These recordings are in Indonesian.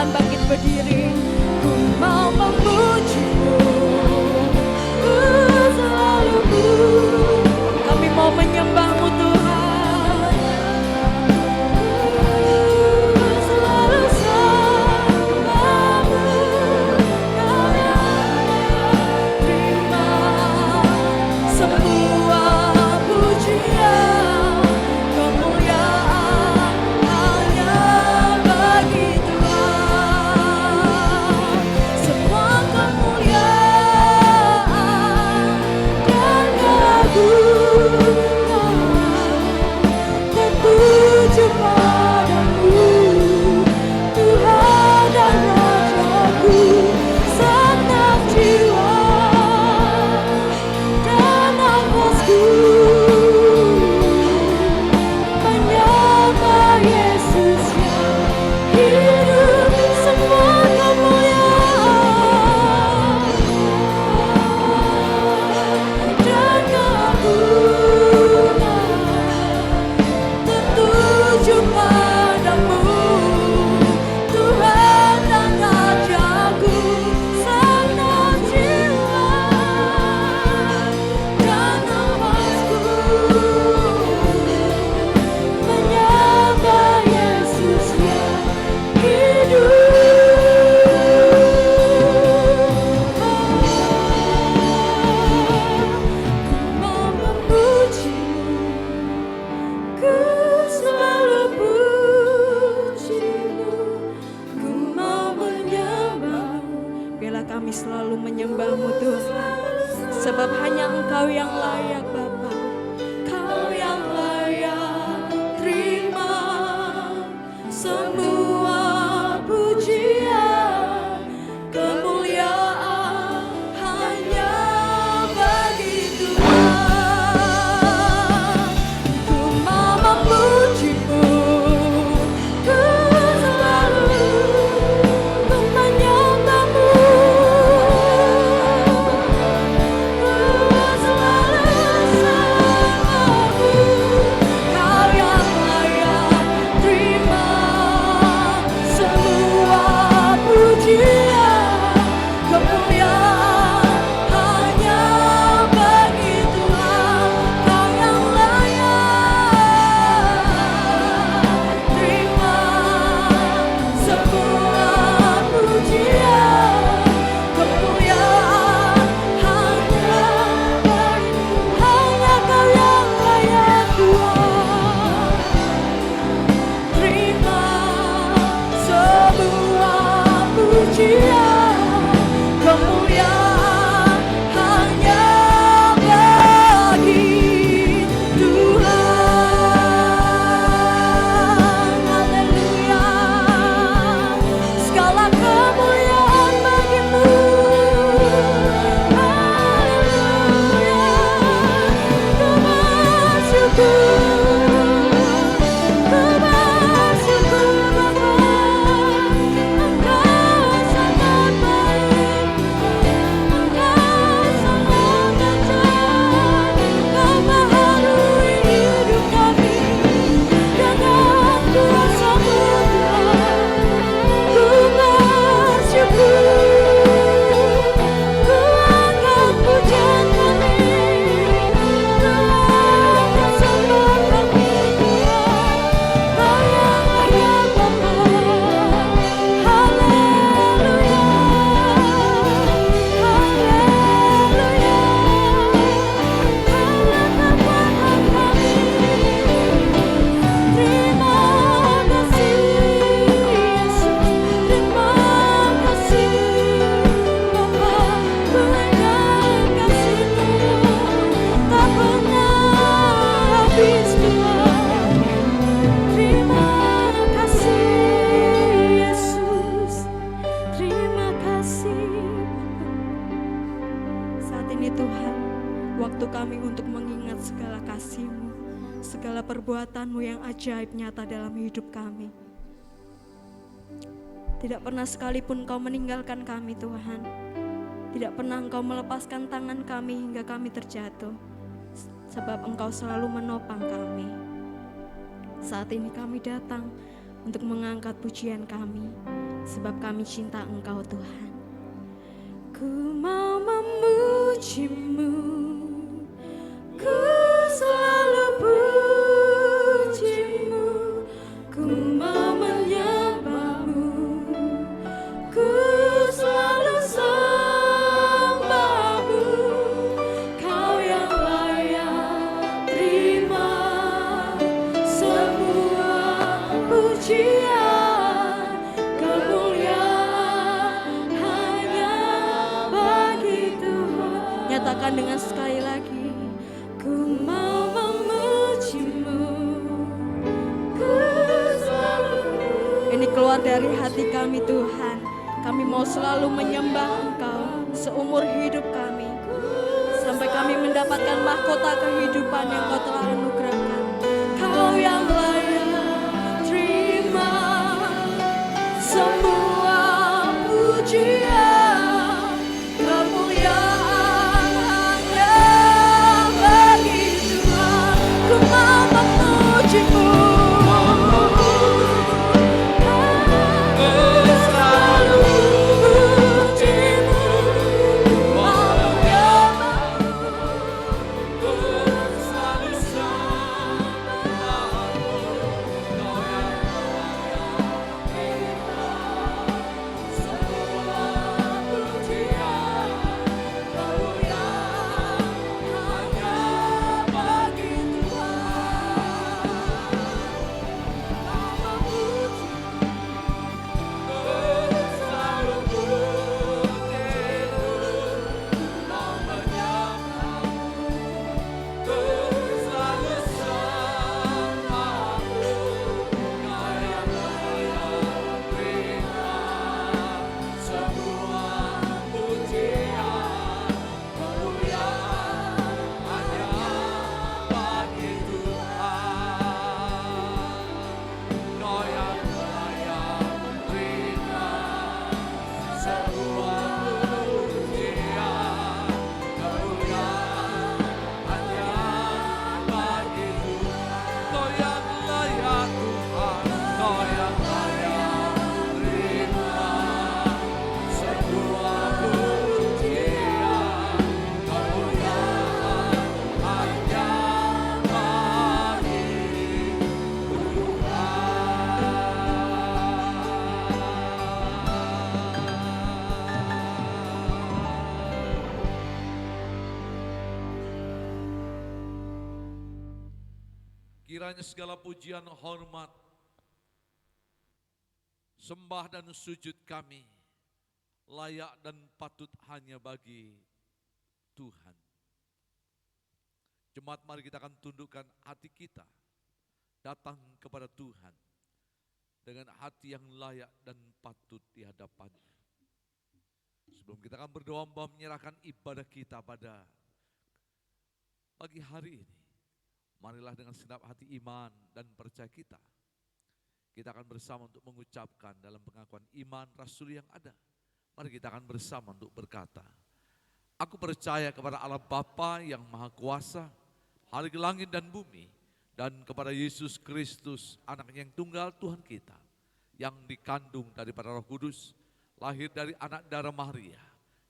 silakan bangkit berdiri. Ku mau memujimu, ku selalu kami mau menyembahmu Tuhan. Ku selalu sembahmu, Kau yang terima semua pujian, kemuliaan hanya bagi Tuhan. Semua kemuliaan dan keagungan tertuju padamu, Tuhan dan Rajaku. Segenap jiwa dan nafasku menyembah Yesus yang hidup. Semua kemuliaan dan keagungan tertuju padamu, Tuhan dan Rajaku. Segenap jiwa dan nafasku menyembah Yesus yang hidup. Ku mau memujimu, ku selalu pujimu, ku mau menyembahmu. Biarlah kami selalu menyembahmu Tuhan, sebab hanya Engkau yang layak Bapa. Kau yang layak terima semua pujian, kemuliaan hanya bagi Tuhan. Ku mau memujimu, ku selalu menyembahmu, ku selalu sembahmu. Kau yang layak terima semua pujian, kemuliaan hanya bagi Tuhan. Kau yang layak terima semua pujian, kemuliaan hanya bagi hanya Kau yang layak Tuhan. Terima semua pujian, kemuliaan hanya bagi Tuhan. Haleluya. Segala kemuliaan bagi-Mu. Haleluya. Ku bersyukur, ku bersyukur Bapa. Engkau sangat baik, Engkau sangat ajaib. Engkau baharui hidup kami dengan kuasa-Mu Tuhan. Ku bersyukur, ku angkat pujian kami, ku angkat sembah kami Tuhan. Kau yang layak Bapa. Haleluya, haleluya. Kau yang kekuatan kami. Terima kasih Yesus, terima kasih Bapa. Ku ingat kasih-Mu tak pernah habis Tuhan. Terima kasih Yesus, terima kasih Bapa. Saat ini Tuhan, waktu kami untuk mengingat segala kasih-Mu, segala perbuatan-Mu yang ajaib nyata dalam hidup kami. Tidak pernah sekalipun Kau meninggalkan kami Tuhan. Tidak pernah Engkau melepaskan tangan kami hingga kami terjatuh. Sebab Engkau selalu menopang kami. Saat ini kami datang untuk mengangkat pujian kami. sebab kami cinta Engkau Tuhan. Ku mau memuji-Mu, ku selalu puji-Mu, ku mau menyembah-Mu, ku selalu sembah-Mu. Kau yang layak terima semua pujian, kemuliaan hanya bagi Tuhan. Nyatakan dengan sekali lagi, ku mau memuji-Mu, ku selalu. Ini keluar dari hati kami Tuhan. Kami mau selalu menyembah Engkau seumur hidup kami, sampai kami mendapatkan mahkota kehidupan yang Kau telah anugerahkan. Kau yang layak terima semua pujian, kemuliaan hanya bagi Tuhan. Ku mau memuji-Mu, kiranya segala pujian, hormat, sembah dan sujud kami layak dan patut hanya bagi Tuhan. Jemaat, mari kita akan tundukkan hati kita datang kepada Tuhan dengan hati yang layak dan patut di hadapannya. Sebelum kita akan berdoa menyerahkan ibadah kita pada pagi hari ini, marilah dengan segenap hati iman dan percaya kita akan bersama untuk mengucapkan dalam pengakuan iman Rasul yang ada. Mari kita akan bersama untuk berkata, aku percaya kepada Allah Bapa yang Maha Kuasa, Khalik langit dan bumi, dan kepada Yesus Kristus, anaknya yang tunggal Tuhan kita, yang dikandung daripada Roh Kudus, lahir dari anak darah Maria,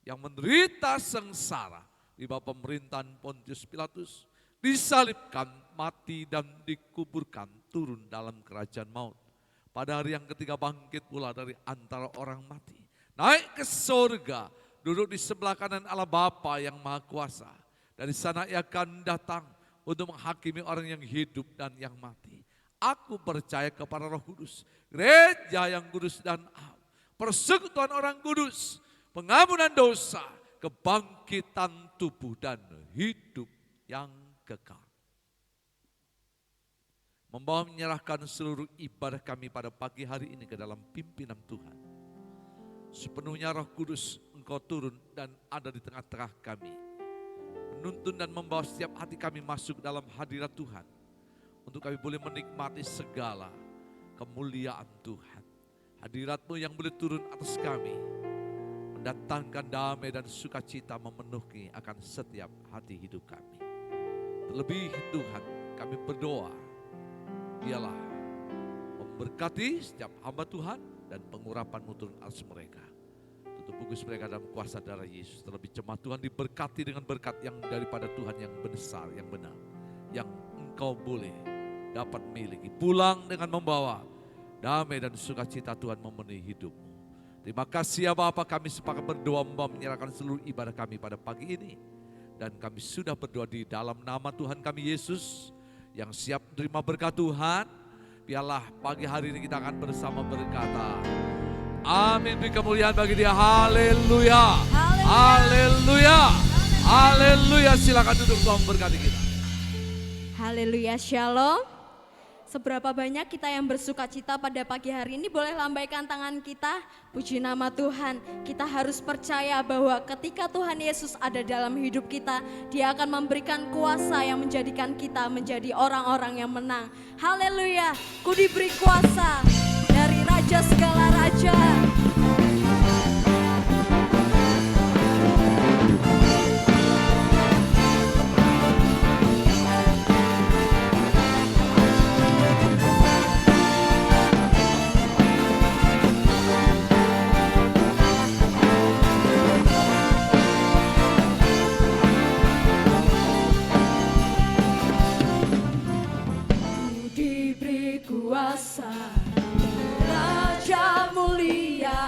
yang menderita sengsara di bawah pemerintahan Pontius Pilatus, disalibkan, mati dan dikuburkan, turun dalam kerajaan maut. Pada hari yang ketiga bangkit pula dari antara orang mati, naik ke surga, duduk di sebelah kanan Allah Bapa yang Maha Kuasa. Dari sana ia akan datang untuk menghakimi orang yang hidup dan yang mati. Aku percaya kepada Roh Kudus, gereja yang kudus dan am, persekutuan orang kudus, pengampunan dosa, kebangkitan tubuh dan hidup yang kekal. Membawa menyerahkan seluruh ibadah kami pada pagi hari ini ke dalam pimpinan Tuhan. Sepenuhnya Roh Kudus Engkau turun dan ada di tengah-tengah kami, menuntun dan membawa setiap hati kami masuk dalam hadirat Tuhan, untuk kami boleh menikmati segala kemuliaan Tuhan. Hadirat-Mu yang boleh turun atas kami, mendatangkan damai dan sukacita memenuhi akan setiap hati hidup kami. Terlebih Tuhan, kami berdoa, Dialah memberkati setiap hamba Tuhan dan pengurapan-Mu turun atas mereka. Tutup bungkus mereka dalam kuasa darah Yesus. Terlebih jemaat Tuhan diberkati dengan berkat yang daripada Tuhan yang besar, yang benar, yang Engkau boleh dapat miliki. Pulang dengan membawa damai dan sukacita Tuhan memenuhi hidupmu. Terima kasih ya Bapa, kami sepakat berdoa menyerahkan seluruh ibadah kami pada pagi ini. Dan kami sudah berdoa di dalam nama Tuhan kami Yesus yang siap menerima berkat Tuhan. Biarlah pagi hari ini kita akan bersama berkata, amin, beri kemuliaan bagi Dia. Haleluya, haleluya, haleluya. Silakan duduk, Tuhan berkati kita. Haleluya, shalom. Seberapa banyak kita yang bersuka cita pada pagi hari ini, boleh lambaikan tangan kita, puji nama Tuhan. Kita harus percaya bahwa ketika Tuhan Yesus ada dalam hidup kita, Dia akan memberikan kuasa yang menjadikan kita menjadi orang-orang yang menang. Haleluya, ku diberi kuasa dari Raja segala Raja. Kuasa Raja mulia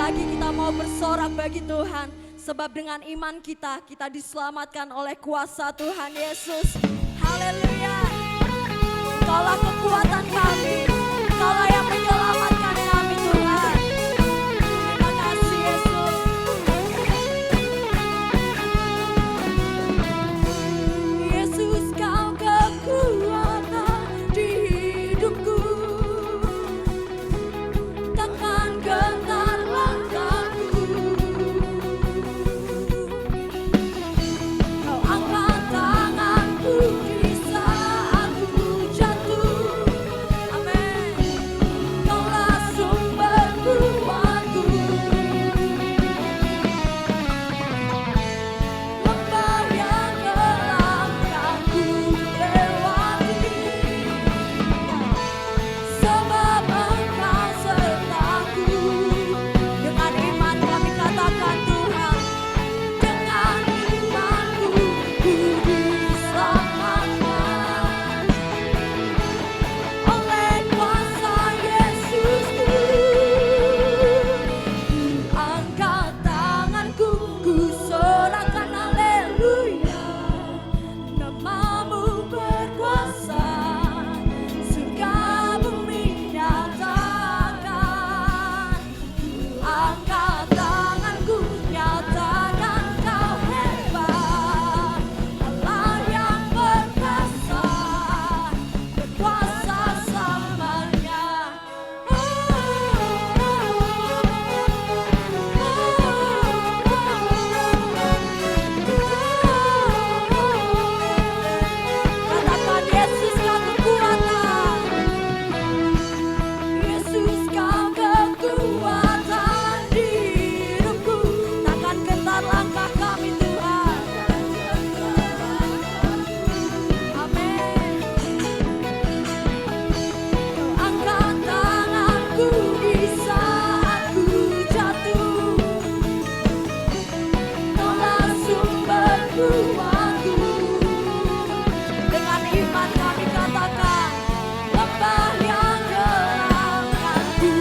lagi kita mau bersorak bagi Tuhan. Sebab dengan iman kita, kita diselamatkan oleh kuasa Tuhan Yesus. Haleluya. Kaulah kekuatan kami, Kaulah yang menyelamatkan kami Tuhan. Terima kasih Yesus. Yesus Kau kekuatan di hidupku. Takkan gentar langkahku. Kau angkat tanganku di saat ku jatuh. Amin. Kaulah sumber kuatku. Lembah yang gelap kan ku lewati. Sebab Engkau sertaku. Dengan iman kami katakan Tuhan, dengan imanku ku diselamatkan oleh kuasa Yesusku. Ku angkat tanganku, ku sorakan haleluya. Namamu berkuasa, surga bumi nyatakan. Angkat tanganku, nyatakan Kau hebat. Allah yang berkuasa, berkuasa selamanya. Katakan Yesus Kau kekuatan. Yesus Kau kekuatan di hidupku. Takkan gentar langkah kami Tuhan. Amin. Kau angkat tanganku di saat ku jatuh. Kaulah sumber kuatku. Dengan iman kami katakan, lembah yang gelap kan ku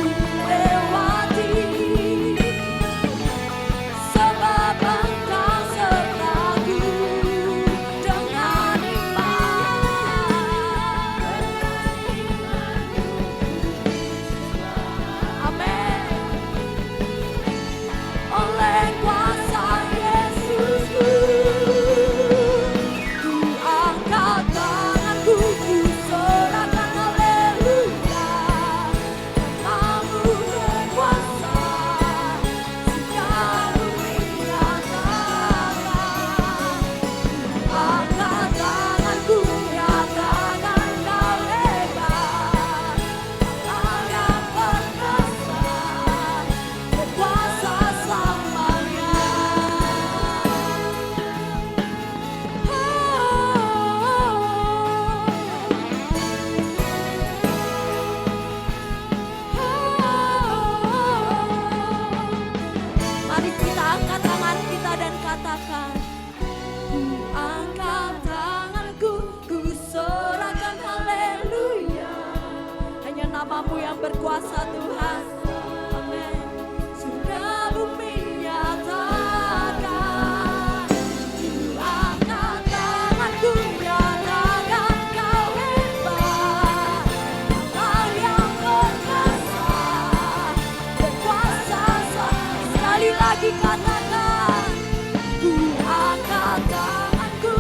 lewati. Sebab Engkau sertaku. Dengan iman. Amin. Oleh kuasa Yesusku, ku angkat tanganku, ku sorakan haleluya. Namamu berkuasa, surga bumi nyatakan. Angkat tanganku, nyatakan Kau hebat. Allah yang berkuasa, berkuasa selamanya. Mari kita angkat tangan kita dan katakan, ku angkat tanganku, ku sorakan haleluya. Hanya namamu yang berkuasa Tuhan. Amin. Surga bumi nyatakan. Ku angkat tanganku, nyatakan Kau hebat. Allah yang berkuasa, berkuasa sekali lagi katakan, ku angkat tanganku.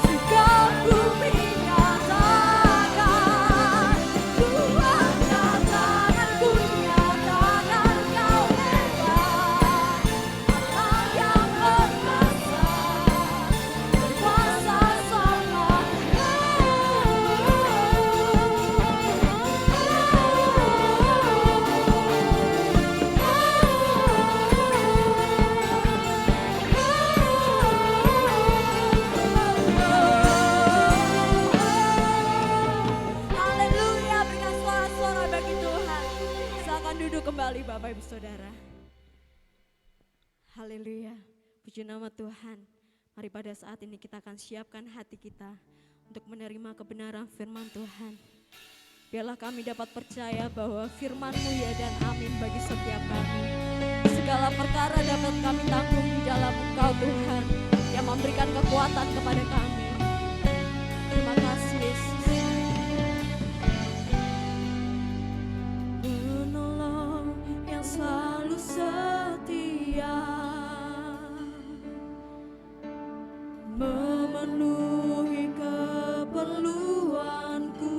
Surga bumi nyatakan. Ku angkat tanganku, nyatakan Kau hebat. Allah yang berkuasa, berkuasa selamanya. Haleluya, berikan suara-suara bagi Tuhan. Silakan duduk kembali Bapak Ibu Saudara. Haleluya, puji nama Tuhan. Mari pada saat ini kita akan siapkan hati kita untuk menerima kebenaran firman Tuhan. Biarlah kami dapat percaya bahwa firman-Mu ya dan amin bagi setiap kami. Segala perkara dapat kami tanggung di dalam Engkau Tuhan, yang memberikan kekuatan kepada kami. Terima kasih Yesus. Penolong yang selalu setia, memenuhi keperluanku,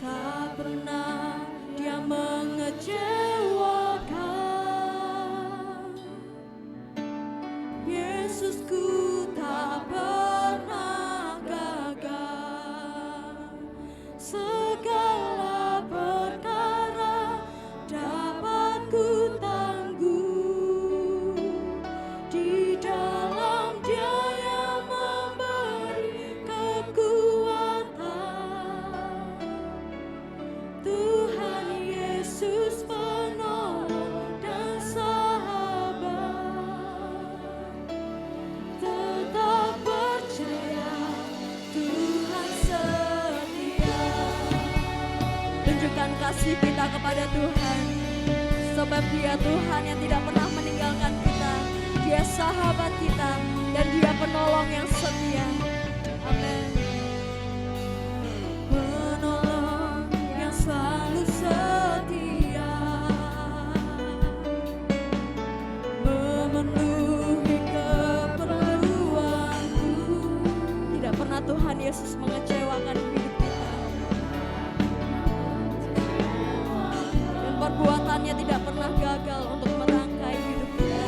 tak pernah Dia mengecewakan. Yesusku tak pernah gagal. Segala perkara dapat ku tanggung di dalam Dia yang memberi kekuatan. Tuhan Yesus penolong dan sahabat, tetap percaya Tuhan setia. Tunjukkan kasih kita kepada Tuhan, sebab Dia Tuhan yang tidak pernah meninggalkan kita. Dia sahabat kita dan Dia penolong yang setia. Amin. Penolong yang selalu setia, memenuhi keperluanku. Tidak pernah Tuhan Yesus mengecewakan hidup kita, dan perbuatannya tidak pernah gagal untuk merangkai hidup kita.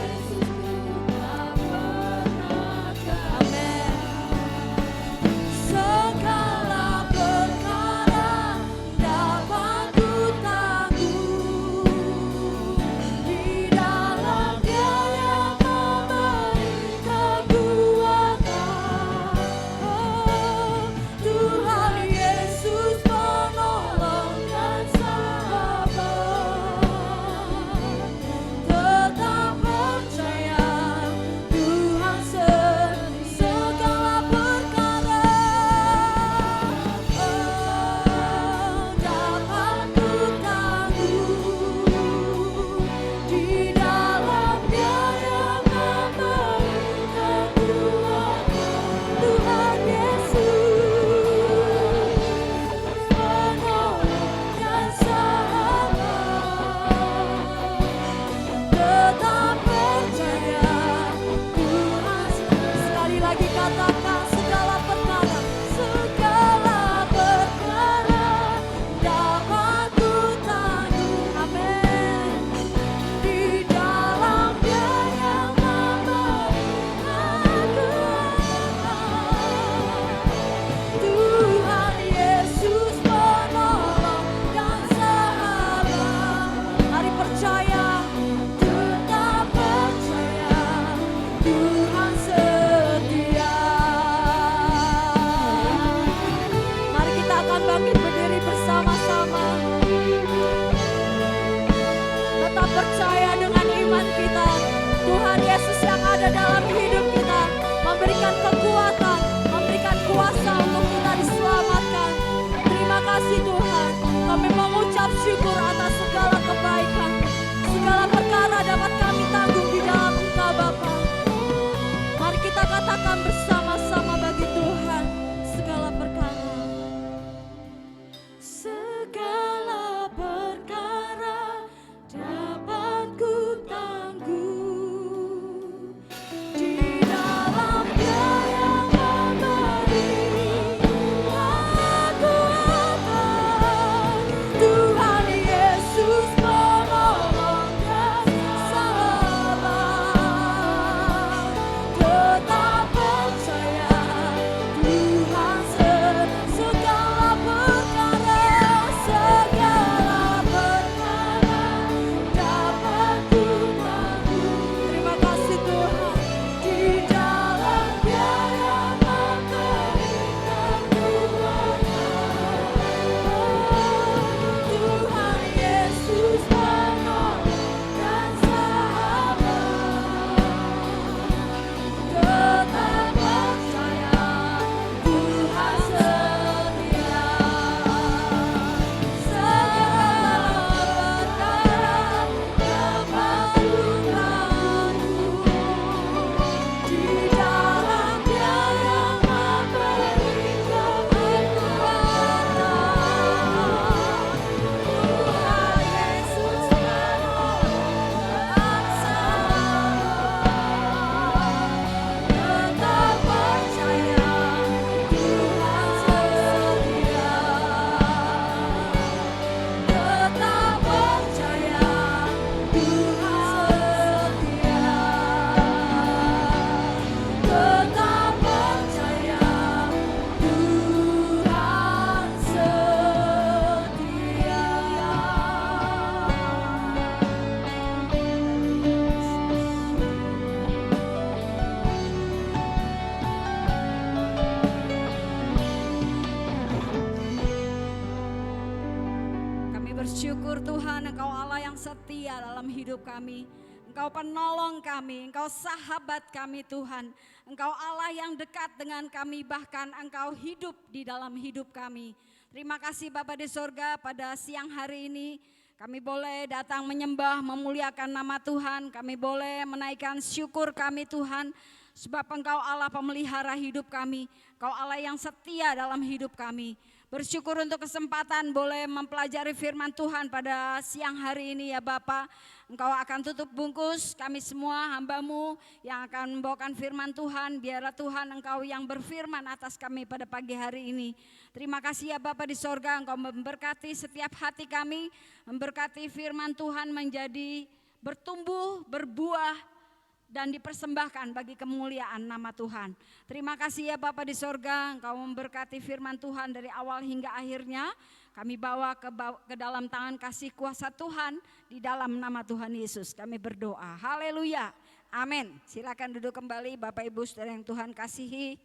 bersyukur Tuhan, Engkau Allah yang setia dalam hidup kami. Engkau penolong kami, Engkau sahabat kami Tuhan. Engkau Allah yang dekat dengan kami, bahkan Engkau hidup di dalam hidup kami. Terima kasih Bapa di sorga, pada siang hari ini kami boleh datang menyembah, memuliakan nama Tuhan. Kami boleh menaikkan syukur kami Tuhan, sebab Engkau Allah pemelihara hidup kami. Engkau Allah yang setia dalam hidup kami. Bersyukur untuk kesempatan boleh mempelajari firman Tuhan pada siang hari ini ya Bapa. Engkau akan tutup bungkus kami semua hamba-Mu yang akan membawakan firman Tuhan. Biarlah Tuhan Engkau yang berfirman atas kami pada pagi hari ini. Terima kasih ya Bapa di sorga, Engkau memberkati setiap hati kami. Memberkati firman Tuhan menjadi bertumbuh, berbuah, dan dipersembahkan bagi kemuliaan nama Tuhan. Terima kasih ya Bapa di sorga, Engkau memberkati firman Tuhan dari awal hingga akhirnya. Kami bawa ke dalam tangan kasih kuasa Tuhan, di dalam nama Tuhan Yesus kami berdoa. Haleluya, amin. Silakan duduk kembali Bapak Ibu saudara yang Tuhan kasihi.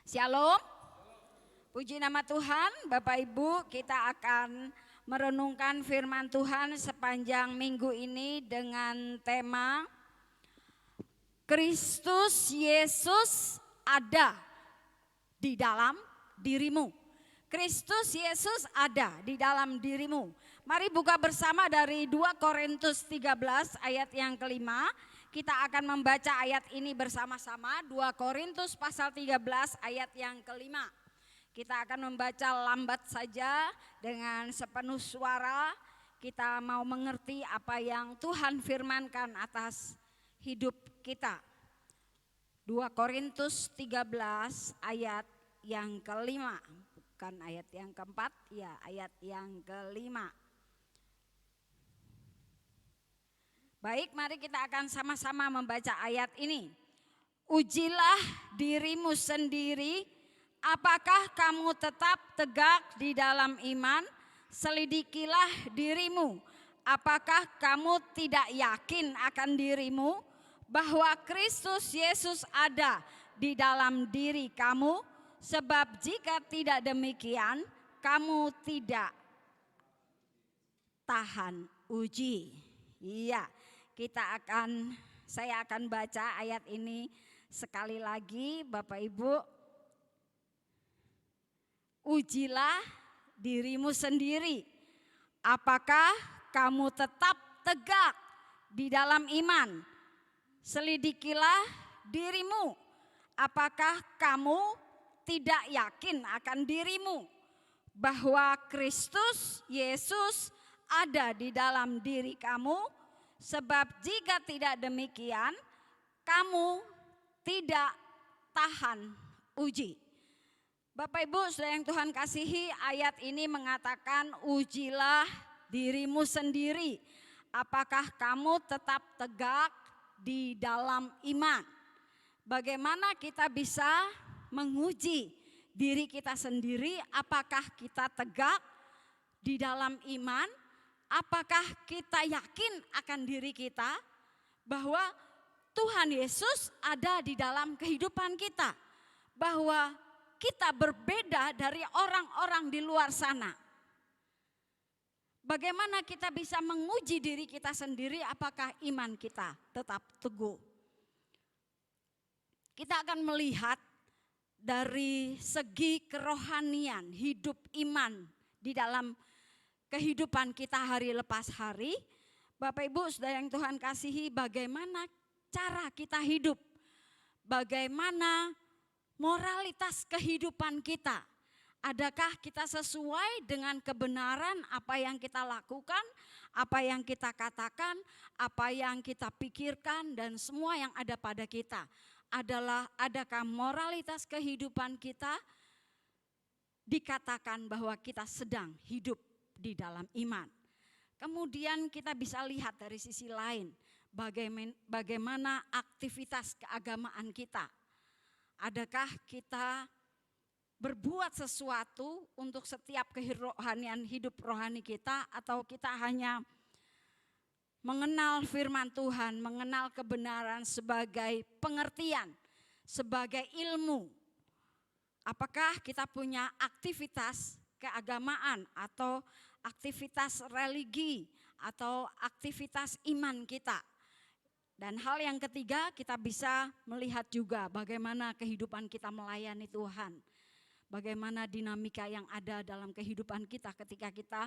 Shalom, puji nama Tuhan. Bapak Ibu, kita akan merenungkan firman Tuhan sepanjang minggu ini dengan tema Kristus Yesus ada di dalam dirimu. Kristus Yesus ada di dalam dirimu. Mari buka bersama dari 2 Korintus 13 ayat yang kelima. Kita akan membaca ayat ini bersama-sama. 2 Korintus pasal 13 ayat yang kelima. Kita akan membaca lambat saja dengan sepenuh suara. Kita mau mengerti apa yang Tuhan firmankan atas hidup kita. 2 Korintus 13 ayat yang kelima, bukan ayat yang keempat, ya ayat yang kelima. Baik, mari kita akan sama-sama membaca ayat ini. Ujilah dirimu sendiri, apakah kamu tetap tegak di dalam iman? Selidikilah dirimu, apakah kamu tidak yakin akan dirimu bahwa Kristus Yesus ada di dalam diri kamu? Sebab jika tidak demikian, kamu tidak tahan uji. Iya, saya akan baca ayat ini sekali lagi Bapak Ibu. Ujilah dirimu sendiri, apakah kamu tetap tegak di dalam iman? Selidikilah dirimu, apakah kamu tidak yakin akan dirimu bahwa Kristus Yesus ada di dalam diri kamu? Sebab jika tidak demikian, kamu tidak tahan uji. Bapak Ibu saudara yang Tuhan kasihi, ayat ini mengatakan ujilah dirimu sendiri, apakah kamu tetap tegak di dalam iman. Bagaimana kita bisa menguji diri kita sendiri, apakah kita tegak di dalam iman? Apakah kita yakin akan diri kita bahwa Tuhan Yesus ada di dalam kehidupan kita, bahwa kita berbeda dari orang-orang di luar sana? Bagaimana kita bisa menguji diri kita sendiri, apakah iman kita tetap teguh? Kita akan melihat dari segi kerohanian, hidup iman di dalam kehidupan kita hari lepas hari. Bapak Ibu saudara yang Tuhan kasihi, bagaimana cara kita hidup? Bagaimana moralitas kehidupan kita? Adakah kita sesuai dengan kebenaran apa yang kita lakukan, apa yang kita katakan, apa yang kita pikirkan, dan semua yang ada pada kita? Adakah moralitas kehidupan kita dikatakan bahwa kita sedang hidup di dalam iman? Kemudian kita bisa lihat dari sisi lain, bagaimana aktivitas keagamaan kita. Adakah kita berbuat sesuatu untuk setiap kerohanian hidup rohani kita, atau kita hanya mengenal firman Tuhan, mengenal kebenaran sebagai pengertian, sebagai ilmu? Apakah kita punya aktivitas keagamaan, atau aktivitas religi atau aktivitas iman kita. Dan hal yang ketiga, kita bisa melihat juga bagaimana kehidupan kita melayani Tuhan. Bagaimana dinamika yang ada dalam kehidupan kita ketika kita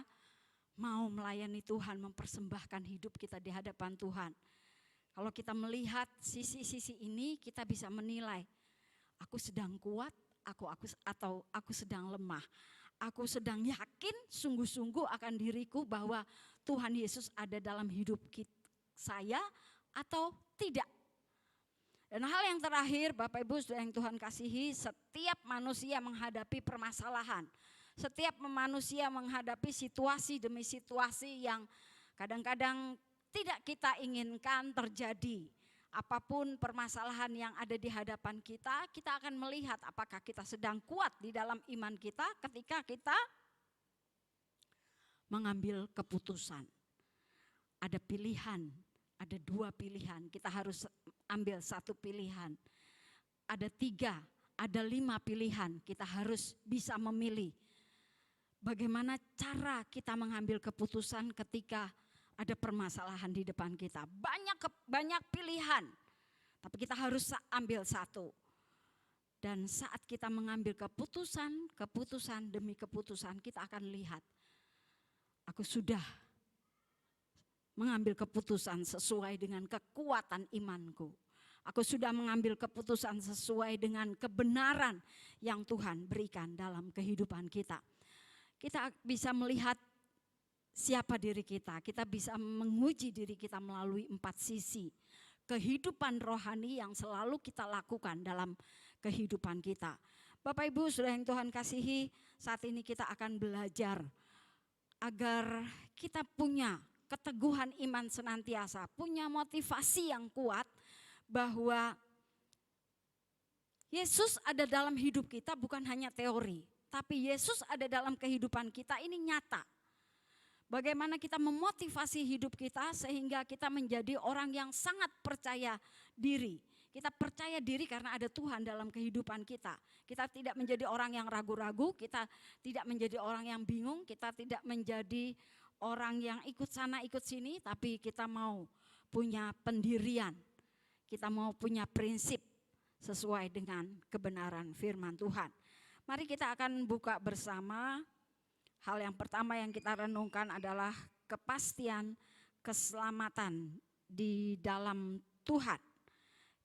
mau melayani Tuhan, mempersembahkan hidup kita di hadapan Tuhan. Kalau kita melihat sisi-sisi ini, kita bisa menilai, aku sedang kuat, atau aku sedang lemah. Aku sedang yakin sungguh-sungguh akan diriku bahwa Tuhan Yesus ada dalam hidup saya atau tidak. Dan hal yang terakhir, Bapak Ibu yang Tuhan kasihi, setiap manusia menghadapi permasalahan. Setiap manusia menghadapi situasi demi situasi yang kadang-kadang tidak kita inginkan terjadi. Apapun permasalahan yang ada di hadapan kita, kita akan melihat apakah kita sedang kuat di dalam iman kita ketika kita mengambil keputusan. Ada pilihan, ada 2 pilihan, kita harus ambil 1 pilihan. Ada 3, ada 5 pilihan, kita harus bisa memilih. Bagaimana cara kita mengambil keputusan ketika ada permasalahan di depan kita. Banyak pilihan, tapi kita harus ambil 1. Dan saat kita mengambil keputusan demi keputusan, kita akan lihat, aku sudah mengambil keputusan sesuai dengan kekuatan imanku. Aku sudah mengambil keputusan sesuai dengan kebenaran yang Tuhan berikan dalam kehidupan kita. Kita bisa melihat siapa diri kita. Kita bisa menguji diri kita melalui 4 sisi kehidupan rohani yang selalu kita lakukan dalam kehidupan kita. Bapak Ibu saudara yang Tuhan kasihi, saat ini kita akan belajar agar kita punya keteguhan iman senantiasa, punya motivasi yang kuat bahwa Yesus ada dalam hidup kita, bukan hanya teori. Tapi Yesus ada dalam kehidupan kita, ini nyata. Bagaimana kita memotivasi hidup kita sehingga kita menjadi orang yang sangat percaya diri. Kita percaya diri karena ada Tuhan dalam kehidupan kita. Kita tidak menjadi orang yang ragu-ragu, kita tidak menjadi orang yang bingung, kita tidak menjadi orang yang ikut sana ikut sini, tapi kita mau punya pendirian. Kita mau punya prinsip sesuai dengan kebenaran firman Tuhan. Mari kita akan buka bersama. Hal yang pertama yang kita renungkan adalah kepastian keselamatan di dalam Tuhan.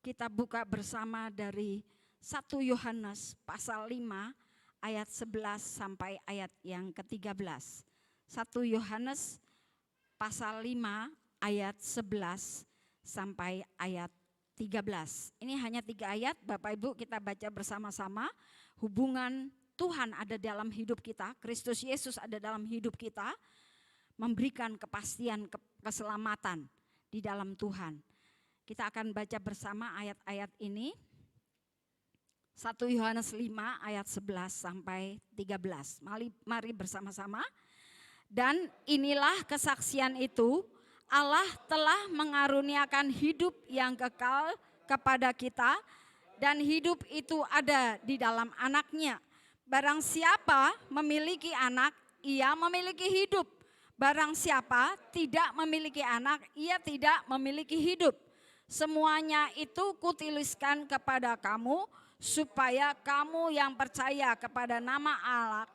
Kita buka bersama dari 1 Yohanes pasal 5 ayat 11 sampai ayat yang ke-13. 1 Yohanes pasal 5 ayat 11 sampai ayat 13. Ini hanya 3 ayat, Bapak Ibu kita baca bersama-sama. Hubungan Tuhan ada dalam hidup kita, Kristus Yesus ada dalam hidup kita, memberikan kepastian keselamatan di dalam Tuhan. Kita akan baca bersama ayat-ayat ini. 1 Yohanes 5 ayat 11 sampai 13. Mari bersama-sama. Dan inilah kesaksian itu, Allah telah mengaruniakan hidup yang kekal kepada kita, dan hidup itu ada di dalam Anaknya. Barang siapa memiliki anak, ia memiliki hidup. Barang siapa tidak memiliki anak, ia tidak memiliki hidup. Semuanya itu kutuliskan kepada kamu, supaya kamu yang percaya kepada nama Allah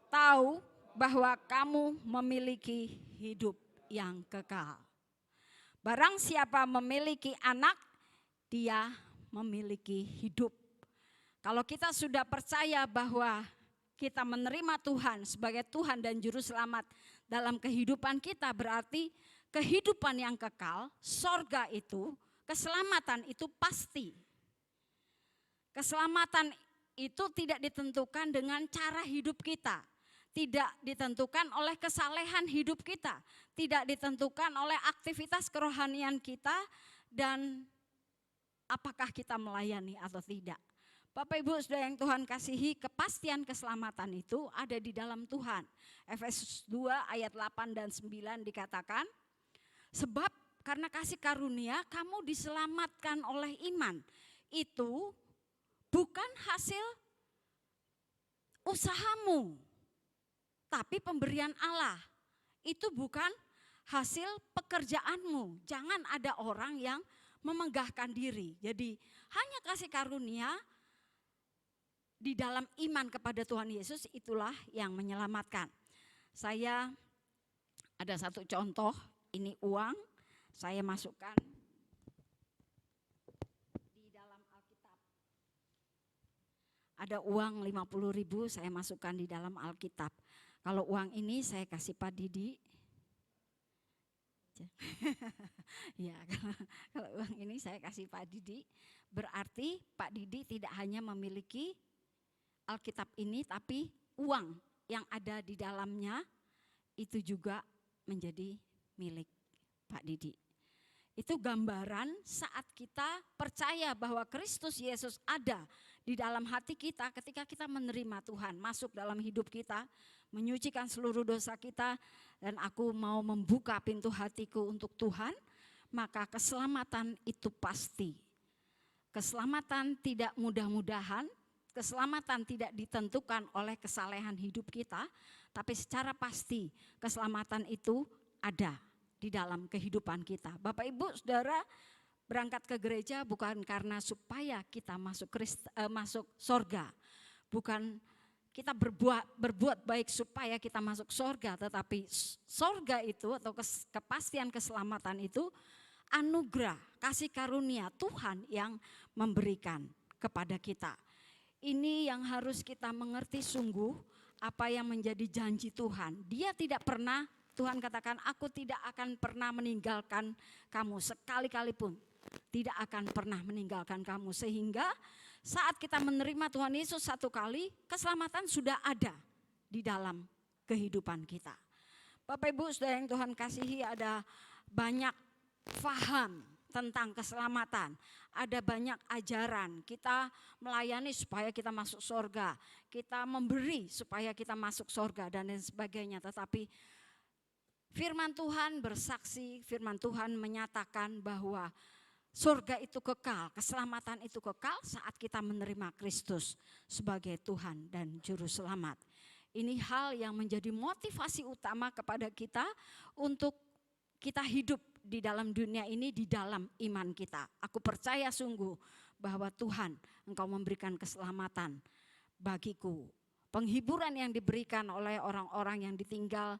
tahu bahwa kamu memiliki hidup yang kekal. Barang siapa memiliki anak, dia memiliki hidup. Kalau kita sudah percaya bahwa kita menerima Tuhan sebagai Tuhan dan Juru Selamat dalam kehidupan kita, berarti kehidupan yang kekal, sorga itu, keselamatan itu pasti. Keselamatan itu tidak ditentukan dengan cara hidup kita, tidak ditentukan oleh kesalehan hidup kita, tidak ditentukan oleh aktivitas kerohanian kita dan apakah kita melayani atau tidak. Bapak Ibu saudara yang Tuhan kasihi, kepastian keselamatan itu ada di dalam Tuhan. Efesus 2 ayat 8 dan 9 dikatakan, sebab karena kasih karunia kamu diselamatkan oleh iman. Itu bukan hasil usahamu. tapi pemberian Allah. Itu bukan hasil pekerjaanmu. Jangan ada orang yang memenggahkan diri. Jadi hanya kasih karunia di dalam iman kepada Tuhan Yesus, itulah yang menyelamatkan. Saya ada satu contoh, ini uang, saya masukkan di dalam Alkitab. Ada uang 50.000 saya masukkan di dalam Alkitab. Kalau uang ini saya kasih Pak Didi. Ya, kalau uang ini saya kasih Pak Didi, berarti Pak Didi tidak hanya memiliki Alkitab ini, tapi uang yang ada di dalamnya itu juga menjadi milik Pak Didi. Itu gambaran saat kita percaya bahwa Kristus Yesus ada di dalam hati kita ketika kita menerima Tuhan masuk dalam hidup kita, menyucikan seluruh dosa kita, dan aku mau membuka pintu hatiku untuk Tuhan, maka keselamatan itu pasti. Keselamatan tidak mudah-mudahan, keselamatan tidak ditentukan oleh kesalehan hidup kita, tapi secara pasti keselamatan itu ada di dalam kehidupan kita. Bapak Ibu Saudara, berangkat ke gereja bukan karena supaya kita masuk sorga, bukan kita berbuat baik supaya kita masuk sorga, tetapi sorga itu atau kepastian keselamatan itu anugerah, kasih karunia Tuhan yang memberikan kepada kita. Ini yang harus kita mengerti sungguh apa yang menjadi janji Tuhan. Dia tidak pernah, Tuhan katakan, aku tidak akan pernah meninggalkan kamu sekali-kali pun. Tidak akan pernah meninggalkan kamu. Sehingga saat kita menerima Tuhan Yesus satu kali, keselamatan sudah ada di dalam kehidupan kita. Bapak Ibu Saudara yang Tuhan kasihi, ada banyak faham tentang keselamatan. Ada banyak ajaran, kita melayani supaya kita masuk surga, kita memberi supaya kita masuk surga dan lain sebagainya. Tetapi firman Tuhan bersaksi, firman Tuhan menyatakan bahwa surga itu kekal, keselamatan itu kekal saat kita menerima Kristus sebagai Tuhan dan Juru Selamat. Ini hal yang menjadi motivasi utama kepada kita untuk kita hidup di dalam dunia ini, di dalam iman kita. Aku percaya sungguh bahwa Tuhan, Engkau memberikan keselamatan bagiku. Penghiburan yang diberikan oleh orang-orang yang ditinggal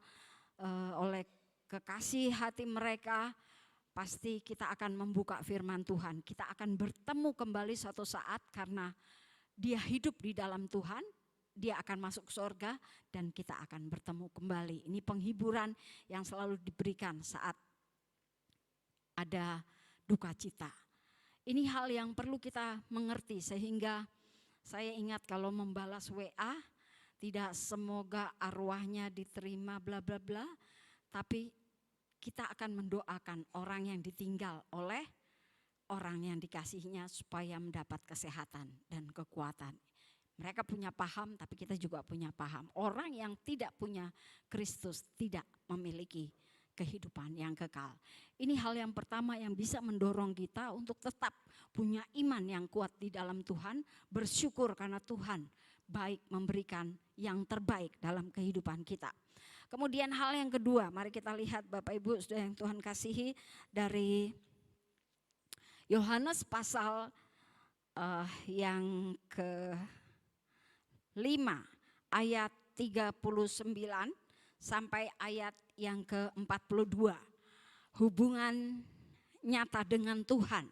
oleh kekasih hati mereka, pasti kita akan membuka firman Tuhan. Kita akan bertemu kembali suatu saat karena dia hidup di dalam Tuhan, dia akan masuk surga dan kita akan bertemu kembali. Ini penghiburan yang selalu diberikan saat ada duka cita. Ini hal yang perlu kita mengerti sehingga saya ingat kalau membalas WA, tidak semoga arwahnya diterima bla bla bla, tapi kita akan mendoakan orang yang ditinggal oleh orang yang dikasihinya supaya mendapat kesehatan dan kekuatan. Mereka punya paham, tapi kita juga punya paham. Orang yang tidak punya Kristus tidak memiliki kehidupan yang kekal. Ini hal yang pertama yang bisa mendorong kita untuk tetap punya iman yang kuat di dalam Tuhan, bersyukur karena Tuhan baik memberikan yang terbaik dalam kehidupan kita. Kemudian hal yang kedua, mari kita lihat Bapak Ibu Saudara yang Tuhan kasihi dari Yohanes pasal yang ke-5 ayat 39 sampai ayat yang ke-42. Hubungan nyata dengan Tuhan.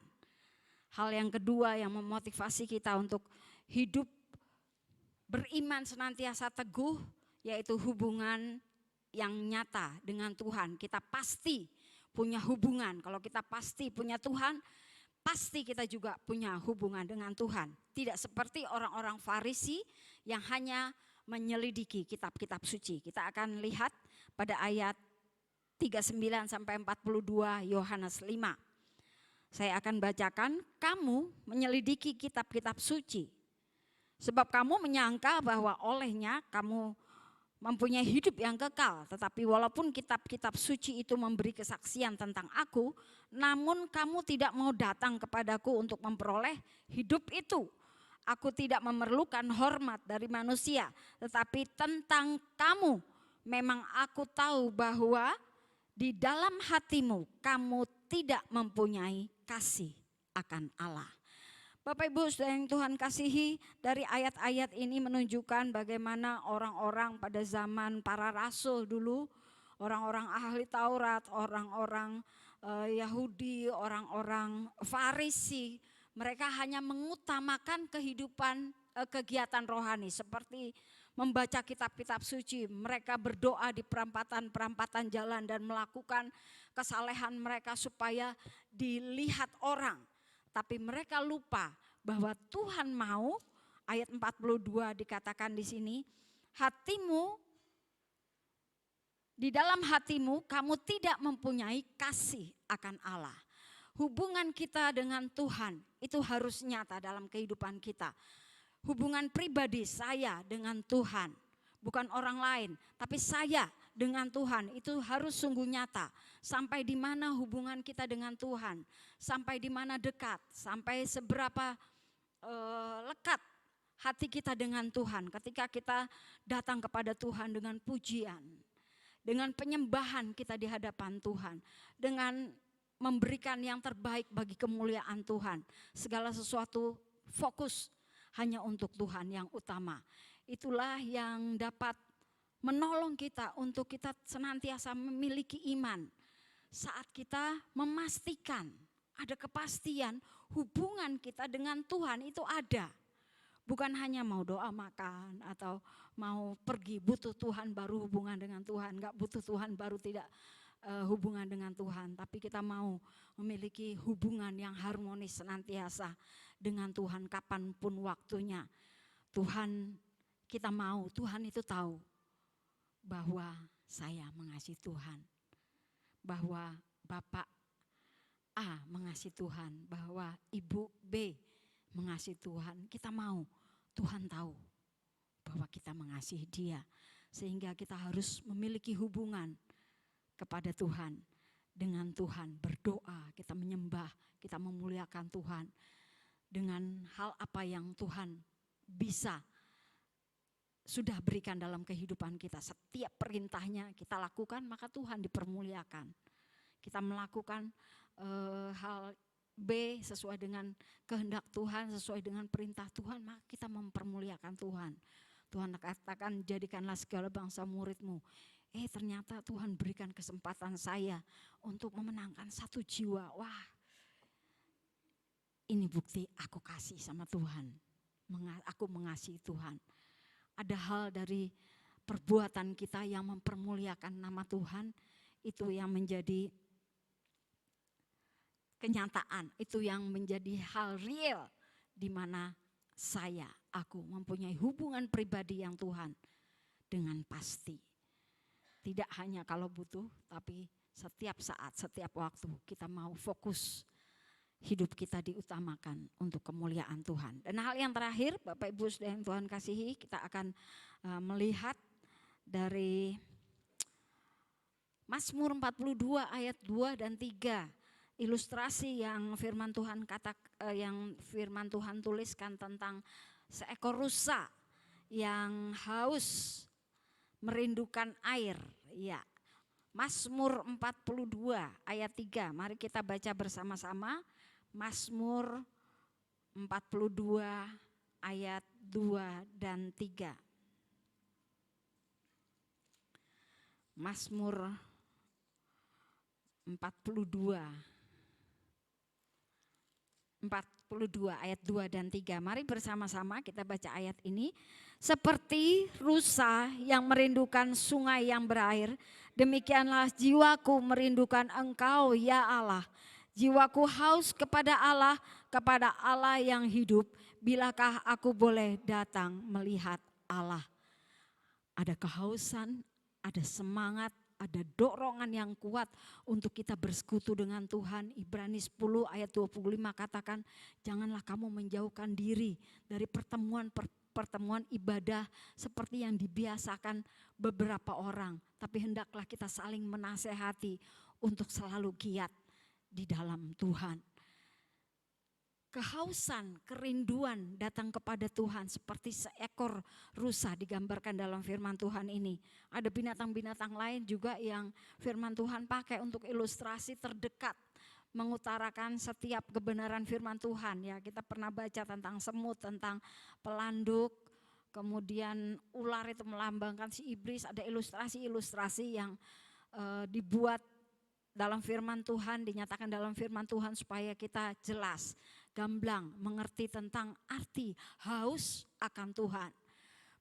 Hal yang kedua yang memotivasi kita untuk hidup beriman senantiasa teguh, yaitu hubungan yang nyata dengan Tuhan. Kita pasti punya hubungan. Kalau kita pasti punya Tuhan, pasti kita juga punya hubungan dengan Tuhan. Tidak seperti orang-orang Farisi yang hanya menyelidiki kitab-kitab suci. Kita akan lihat pada ayat 39 sampai 42 Yohanes 5. Saya akan bacakan, kamu menyelidiki kitab-kitab suci. Sebab kamu menyangka bahwa olehnya kamu mempunyai hidup yang kekal. Tetapi walaupun kitab-kitab suci itu memberi kesaksian tentang aku, namun kamu tidak mau datang kepadaku untuk memperoleh hidup itu. Aku tidak memerlukan hormat dari manusia, tetapi tentang kamu memang aku tahu bahwa di dalam hatimu kamu tidak mempunyai kasih akan Allah. Bapak Ibu saudara yang Tuhan kasihi, dari ayat-ayat ini menunjukkan bagaimana orang-orang pada zaman para rasul dulu, orang-orang ahli Taurat, orang-orang Yahudi, orang-orang Farisi, mereka hanya mengutamakan kehidupan kegiatan rohani seperti membaca kitab-kitab suci. Mereka berdoa di perampatan-perampatan jalan dan melakukan kesalehan mereka supaya dilihat orang. Tapi mereka lupa bahwa Tuhan mau, ayat 42 dikatakan di sini, hatimu, di dalam hatimu kamu tidak mempunyai kasih akan Allah. Hubungan kita dengan Tuhan itu harus nyata dalam kehidupan kita. Hubungan pribadi saya dengan Tuhan, bukan orang lain, tapi saya dengan Tuhan itu harus sungguh nyata. Sampai di mana hubungan kita dengan Tuhan, sampai di mana dekat, sampai seberapa lekat hati kita dengan Tuhan. Ketika kita datang kepada Tuhan dengan pujian, dengan penyembahan kita di hadapan Tuhan, dengan memberikan yang terbaik bagi kemuliaan Tuhan. Segala sesuatu fokus hanya untuk Tuhan yang utama. Itulah yang dapat menolong kita untuk kita senantiasa memiliki iman. Saat kita memastikan ada kepastian hubungan kita dengan Tuhan itu ada. Bukan hanya mau doa makan atau mau pergi butuh Tuhan baru hubungan dengan Tuhan. Enggak butuh Tuhan baru tidak hubungan dengan Tuhan. Tapi kita mau memiliki hubungan yang harmonis senantiasa dengan Tuhan kapanpun waktunya. Tuhan kita mau, Tuhan itu tahu bahwa saya mengasihi Tuhan. Bahwa Bapak A mengasihi Tuhan, bahwa Ibu B mengasihi Tuhan. Kita mau, Tuhan tahu bahwa kita mengasihi Dia. Sehingga kita harus memiliki hubungan kepada Tuhan. Dengan Tuhan berdoa, kita menyembah, kita memuliakan Tuhan. Dengan hal apa yang Tuhan bisa sudah berikan dalam kehidupan kita. Setiap perintahnya kita lakukan, maka Tuhan dipermuliakan. Kita melakukan hal B sesuai dengan kehendak Tuhan, sesuai dengan perintah Tuhan, maka kita mempermuliakan Tuhan. Tuhan katakan jadikanlah segala bangsa muridmu. Ternyata Tuhan berikan kesempatan saya untuk memenangkan satu jiwa. Wah, ini bukti aku kasih sama Tuhan. Aku mengasihi Tuhan. Ada hal dari perbuatan kita yang mempermuliakan nama Tuhan, itu yang menjadi kenyataan, itu yang menjadi hal real di mana aku mempunyai hubungan pribadi yang Tuhan dengan pasti. Tidak hanya kalau butuh, tapi setiap saat, setiap waktu kita mau fokus hidup kita diutamakan untuk kemuliaan Tuhan. Dan hal yang terakhir, Bapak Ibu yang Tuhan kasihi, kita akan melihat dari Mazmur 42 ayat 2 dan 3. Ilustrasi yang firman Tuhan tuliskan tentang seekor rusa yang haus merindukan air. Ya. Mazmur 42 ayat 3. Mari kita baca bersama-sama. Mazmur 42 ayat 2 dan 3. Mazmur 42 ayat 2 dan 3. Mari bersama-sama kita baca ayat ini. Seperti rusa yang merindukan sungai yang berair, demikianlah jiwaku merindukan Engkau ya Allah. Jiwaku haus kepada Allah yang hidup. Bilakah aku boleh datang melihat Allah? Ada kehausan, ada semangat, ada dorongan yang kuat untuk kita bersekutu dengan Tuhan. Ibrani 10 ayat 25 katakan, janganlah kamu menjauhkan diri dari pertemuan ibadah seperti yang dibiasakan beberapa orang. Tapi hendaklah kita saling menasehati untuk selalu giat di dalam Tuhan. kehausan, kerinduan datang kepada Tuhan seperti seekor rusa digambarkan dalam firman Tuhan ini. Ada binatang-binatang lain juga yang firman Tuhan pakai untuk ilustrasi terdekat mengutarakan setiap kebenaran firman Tuhan. Ya, kita pernah baca tentang semut, tentang pelanduk, kemudian ular itu melambangkan si iblis. Ada ilustrasi-ilustrasi yang dibuat dalam firman Tuhan, dinyatakan dalam firman Tuhan supaya kita jelas, gamblang mengerti tentang arti haus akan Tuhan.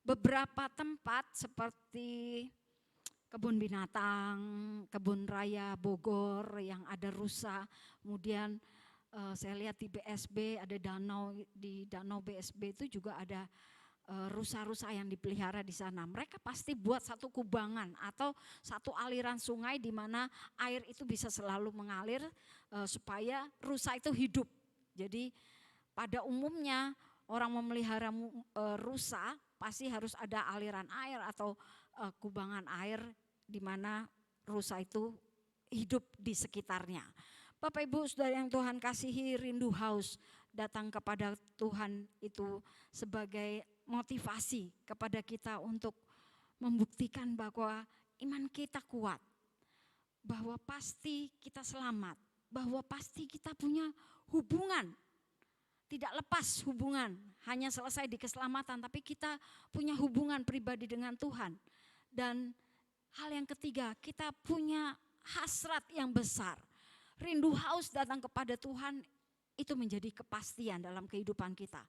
Beberapa tempat seperti kebun binatang, kebun raya Bogor yang ada rusa, kemudian saya lihat di BSB ada danau, di danau BSB itu juga ada rusa-rusa yang dipelihara di sana. Mereka pasti buat satu kubangan atau satu aliran sungai di mana air itu bisa selalu mengalir supaya rusa itu hidup. Jadi pada umumnya orang memelihara rusa pasti harus ada aliran air atau kubangan air di mana rusa itu hidup di sekitarnya. Bapak Ibu Saudara yang Tuhan kasihi, rindu haus datang kepada Tuhan itu sebagai motivasi kepada kita untuk membuktikan bahwa iman kita kuat, bahwa pasti kita selamat, bahwa pasti kita punya hubungan, tidak lepas hubungan, hanya selesai di keselamatan, tapi kita punya hubungan pribadi dengan Tuhan. Dan hal yang ketiga, kita punya hasrat yang besar, rindu haus datang kepada Tuhan, itu menjadi kepastian dalam kehidupan kita.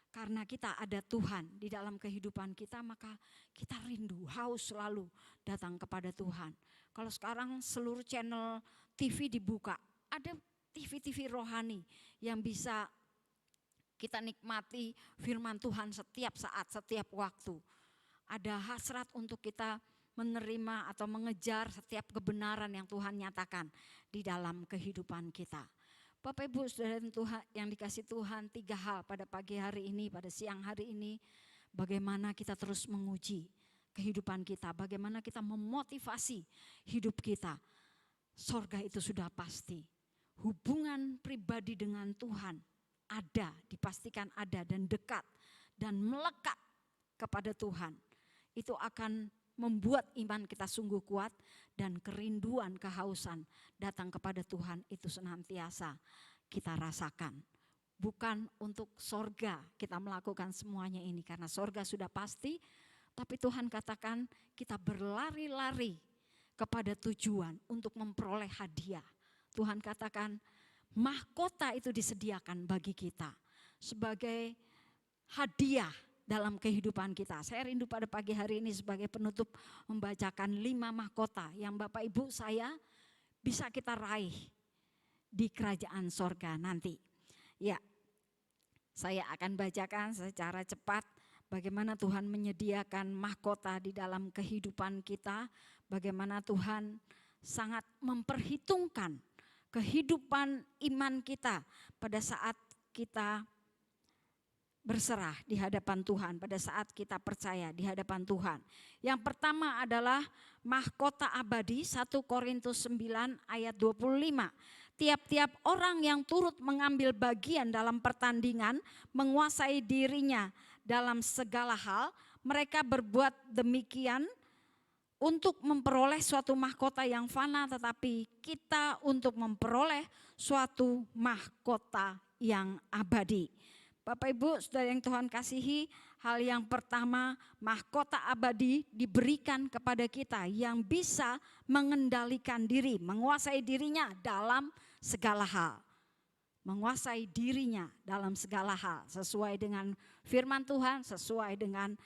Karena kita ada Tuhan di dalam kehidupan kita, maka kita rindu, haus selalu datang kepada Tuhan. Kalau sekarang seluruh channel TV dibuka, ada TV-TV rohani yang bisa kita nikmati firman Tuhan setiap saat, setiap waktu. Ada hasrat untuk kita menerima atau mengejar setiap kebenaran yang Tuhan nyatakan di dalam kehidupan kita. Bapak Ibu Saudara Tuhan yang dikasih Tuhan, 3 hal pada pagi hari ini, pada siang hari ini, bagaimana kita terus menguji kehidupan kita, bagaimana kita memotivasi hidup kita. Sorga itu sudah pasti, hubungan pribadi dengan Tuhan ada, dipastikan ada dan dekat dan melekat kepada Tuhan. Itu akan membuat iman kita sungguh kuat dan kerinduan, kehausan datang kepada Tuhan itu senantiasa kita rasakan. Bukan untuk sorga kita melakukan semuanya ini karena sorga sudah pasti, tapi Tuhan katakan kita berlari-lari kepada tujuan untuk memperoleh hadiah. Tuhan katakan mahkota itu disediakan bagi kita sebagai hadiah dalam kehidupan kita. Saya rindu pada pagi hari ini sebagai penutup membacakan 5 mahkota yang Bapak Ibu saya bisa kita raih di kerajaan sorga nanti. Ya, saya akan bacakan secara cepat bagaimana Tuhan menyediakan mahkota di dalam kehidupan kita, bagaimana Tuhan sangat memperhitungkan kehidupan iman kita pada saat kita berserah di hadapan Tuhan, pada saat kita percaya di hadapan Tuhan. Yang pertama adalah mahkota abadi, 1 Korintus 9 ayat 25. Tiap-tiap orang yang turut mengambil bagian dalam pertandingan menguasai dirinya dalam segala hal, mereka berbuat demikian untuk memperoleh suatu mahkota yang fana, tetapi kita untuk memperoleh suatu mahkota yang abadi. Bapak Ibu Saudara yang Tuhan kasihi, hal yang pertama, mahkota abadi diberikan kepada kita yang bisa mengendalikan diri, menguasai dirinya dalam segala hal. Menguasai dirinya dalam segala hal sesuai dengan firman Tuhan, sesuai dengan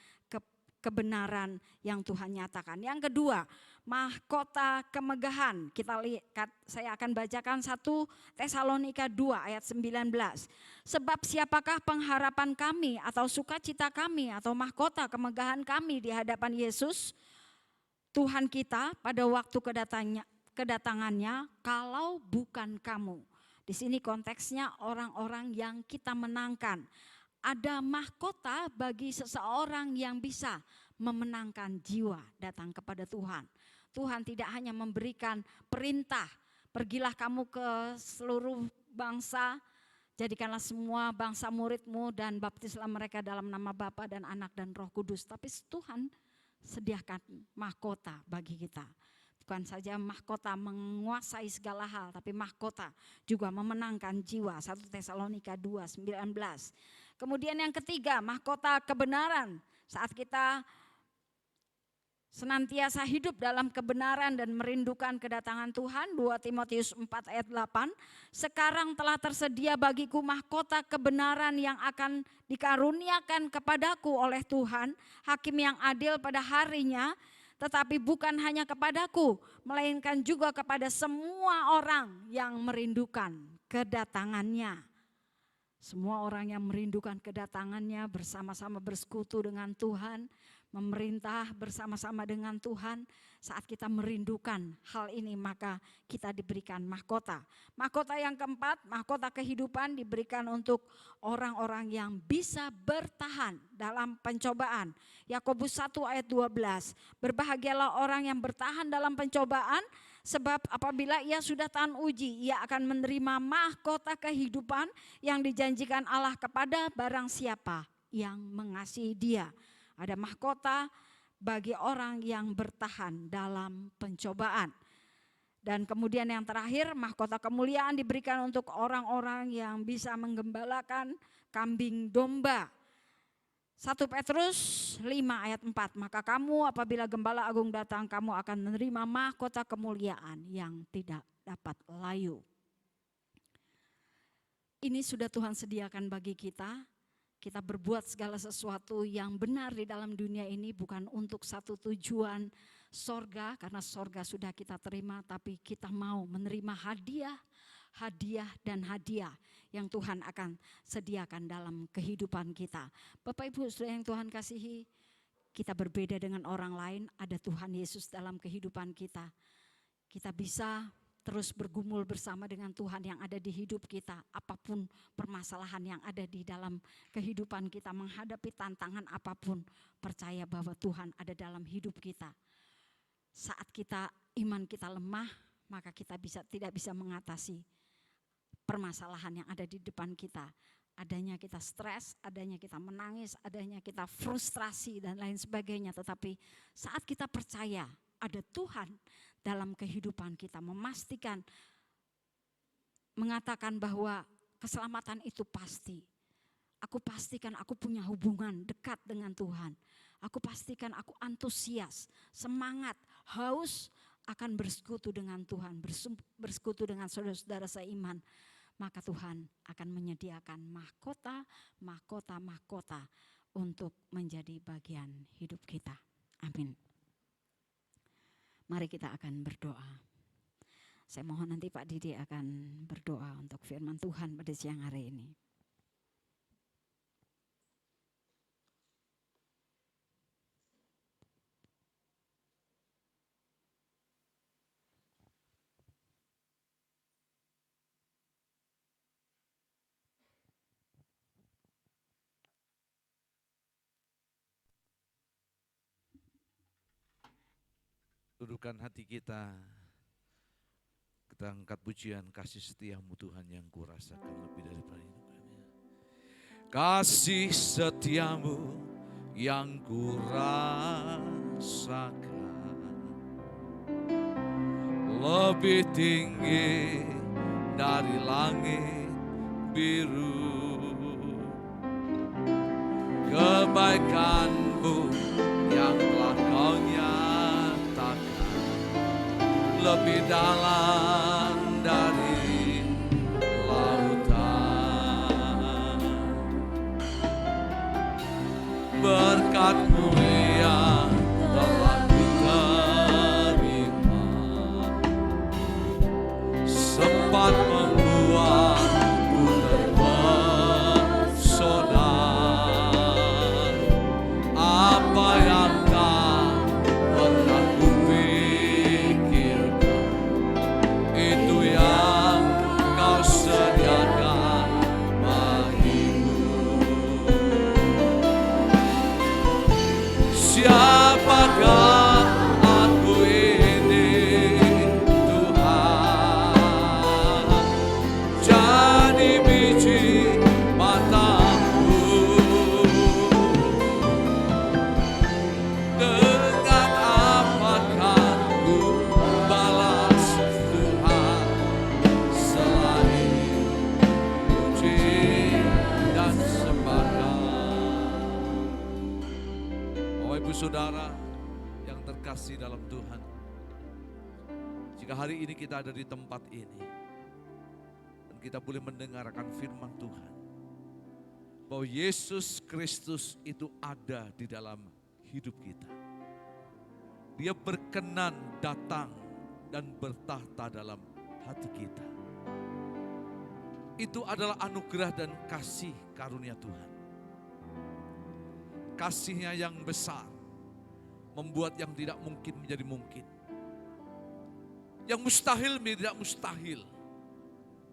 kebenaran yang Tuhan nyatakan. Yang kedua, mahkota kemegahan. Kita lihat, saya akan bacakan 1 Tesalonika 2 ayat 19. Sebab siapakah pengharapan kami atau sukacita kami atau mahkota kemegahan kami di hadapan Yesus Tuhan kita pada waktu kedatangannya kalau bukan kamu. Di sini konteksnya orang-orang yang kita menangkan. Ada mahkota bagi seseorang yang bisa memenangkan jiwa datang kepada Tuhan. Tuhan tidak hanya memberikan perintah, pergilah kamu ke seluruh bangsa, Jadikanlah semua bangsa murid-Mu dan baptislah mereka dalam nama Bapa dan Anak dan Roh Kudus. Tapi Tuhan sediakan mahkota bagi kita. Bukan saja mahkota menguasai segala hal, tapi mahkota juga memenangkan jiwa. 1 Tesalonika 2:19. Kemudian yang ketiga, mahkota kebenaran. Saat kita senantiasa hidup dalam kebenaran dan merindukan kedatangan Tuhan, 2 Timotius 4 ayat 8, sekarang telah tersedia bagiku mahkota kebenaran yang akan dikaruniakan kepadaku oleh Tuhan, hakim yang adil pada harinya, tetapi bukan hanya kepadaku, melainkan juga kepada semua orang yang merindukan kedatangannya. Semua orang yang merindukan kedatangannya bersama-sama bersekutu dengan Tuhan, memerintah bersama-sama dengan Tuhan. Saat kita merindukan hal ini maka kita diberikan mahkota. Mahkota yang keempat, mahkota kehidupan diberikan untuk orang-orang yang bisa bertahan dalam pencobaan. Yakobus 1 ayat 12, berbahagialah orang yang bertahan dalam pencobaan, sebab apabila ia sudah tahan uji, ia akan menerima mahkota kehidupan yang dijanjikan Allah kepada barang siapa yang mengasihi Dia. Ada mahkota bagi orang yang bertahan dalam pencobaan. Dan kemudian yang terakhir, mahkota kemuliaan diberikan untuk orang-orang yang bisa menggembalakan kambing domba. 1 Petrus 5 ayat 4, maka kamu apabila gembala agung datang, kamu akan menerima mahkota kemuliaan yang tidak dapat layu. Ini sudah Tuhan sediakan bagi kita. Kita berbuat segala sesuatu yang benar di dalam dunia ini bukan untuk satu tujuan sorga, karena sorga sudah kita terima, tapi kita mau menerima hadiah dan hadiah yang Tuhan akan sediakan dalam kehidupan kita. Bapak Ibu Saudara yang Tuhan kasihi, kita berbeda dengan orang lain, ada Tuhan Yesus dalam kehidupan kita. Kita bisa terus bergumul bersama dengan Tuhan yang ada di hidup kita. Apapun permasalahan yang ada di dalam kehidupan kita, menghadapi tantangan apapun, percaya bahwa Tuhan ada dalam hidup kita. Saat iman kita lemah, maka kita tidak bisa mengatasi permasalahan yang ada di depan kita. Adanya kita stres, adanya kita menangis, adanya kita frustrasi dan lain sebagainya. Tetapi saat kita percaya ada Tuhan dalam kehidupan kita, mengatakan bahwa keselamatan itu pasti. Aku pastikan aku punya hubungan dekat dengan Tuhan. Aku pastikan aku antusias, semangat, haus akan bersekutu dengan Tuhan, bersekutu dengan saudara-saudara seiman. Maka Tuhan akan menyediakan mahkota untuk menjadi bagian hidup kita. Amin. Mari kita akan berdoa. Saya mohon nanti Pak Didi akan berdoa untuk firman Tuhan pada siang hari ini. Tundukkan hati kita angkat pujian kasih setiamu Tuhan yang kurasakan lebih daripada hidup kami. Kasih setiamu yang kurasakan lebih tinggi dari langit biru. Kebaikanmu yang telah kau lebih dalam dari lautan. Berkat-Mu yang telah ku terima sempat membuatku terpesona. Apa yang tak pernah ku itu yang kau sediakan bagiku. Bapak Ibu Saudara yang terkasih dalam Tuhan, jika hari ini kita ada di tempat ini dan kita boleh mendengarkan firman Tuhan, bahwa Yesus Kristus itu ada di dalam hidup kita. Dia berkenan datang dan bertahta dalam hati kita. Itu adalah anugerah dan kasih karunia Tuhan. Kasihnya yang besar membuat yang tidak mungkin menjadi mungkin. Yang mustahil menjadi tidak mustahil.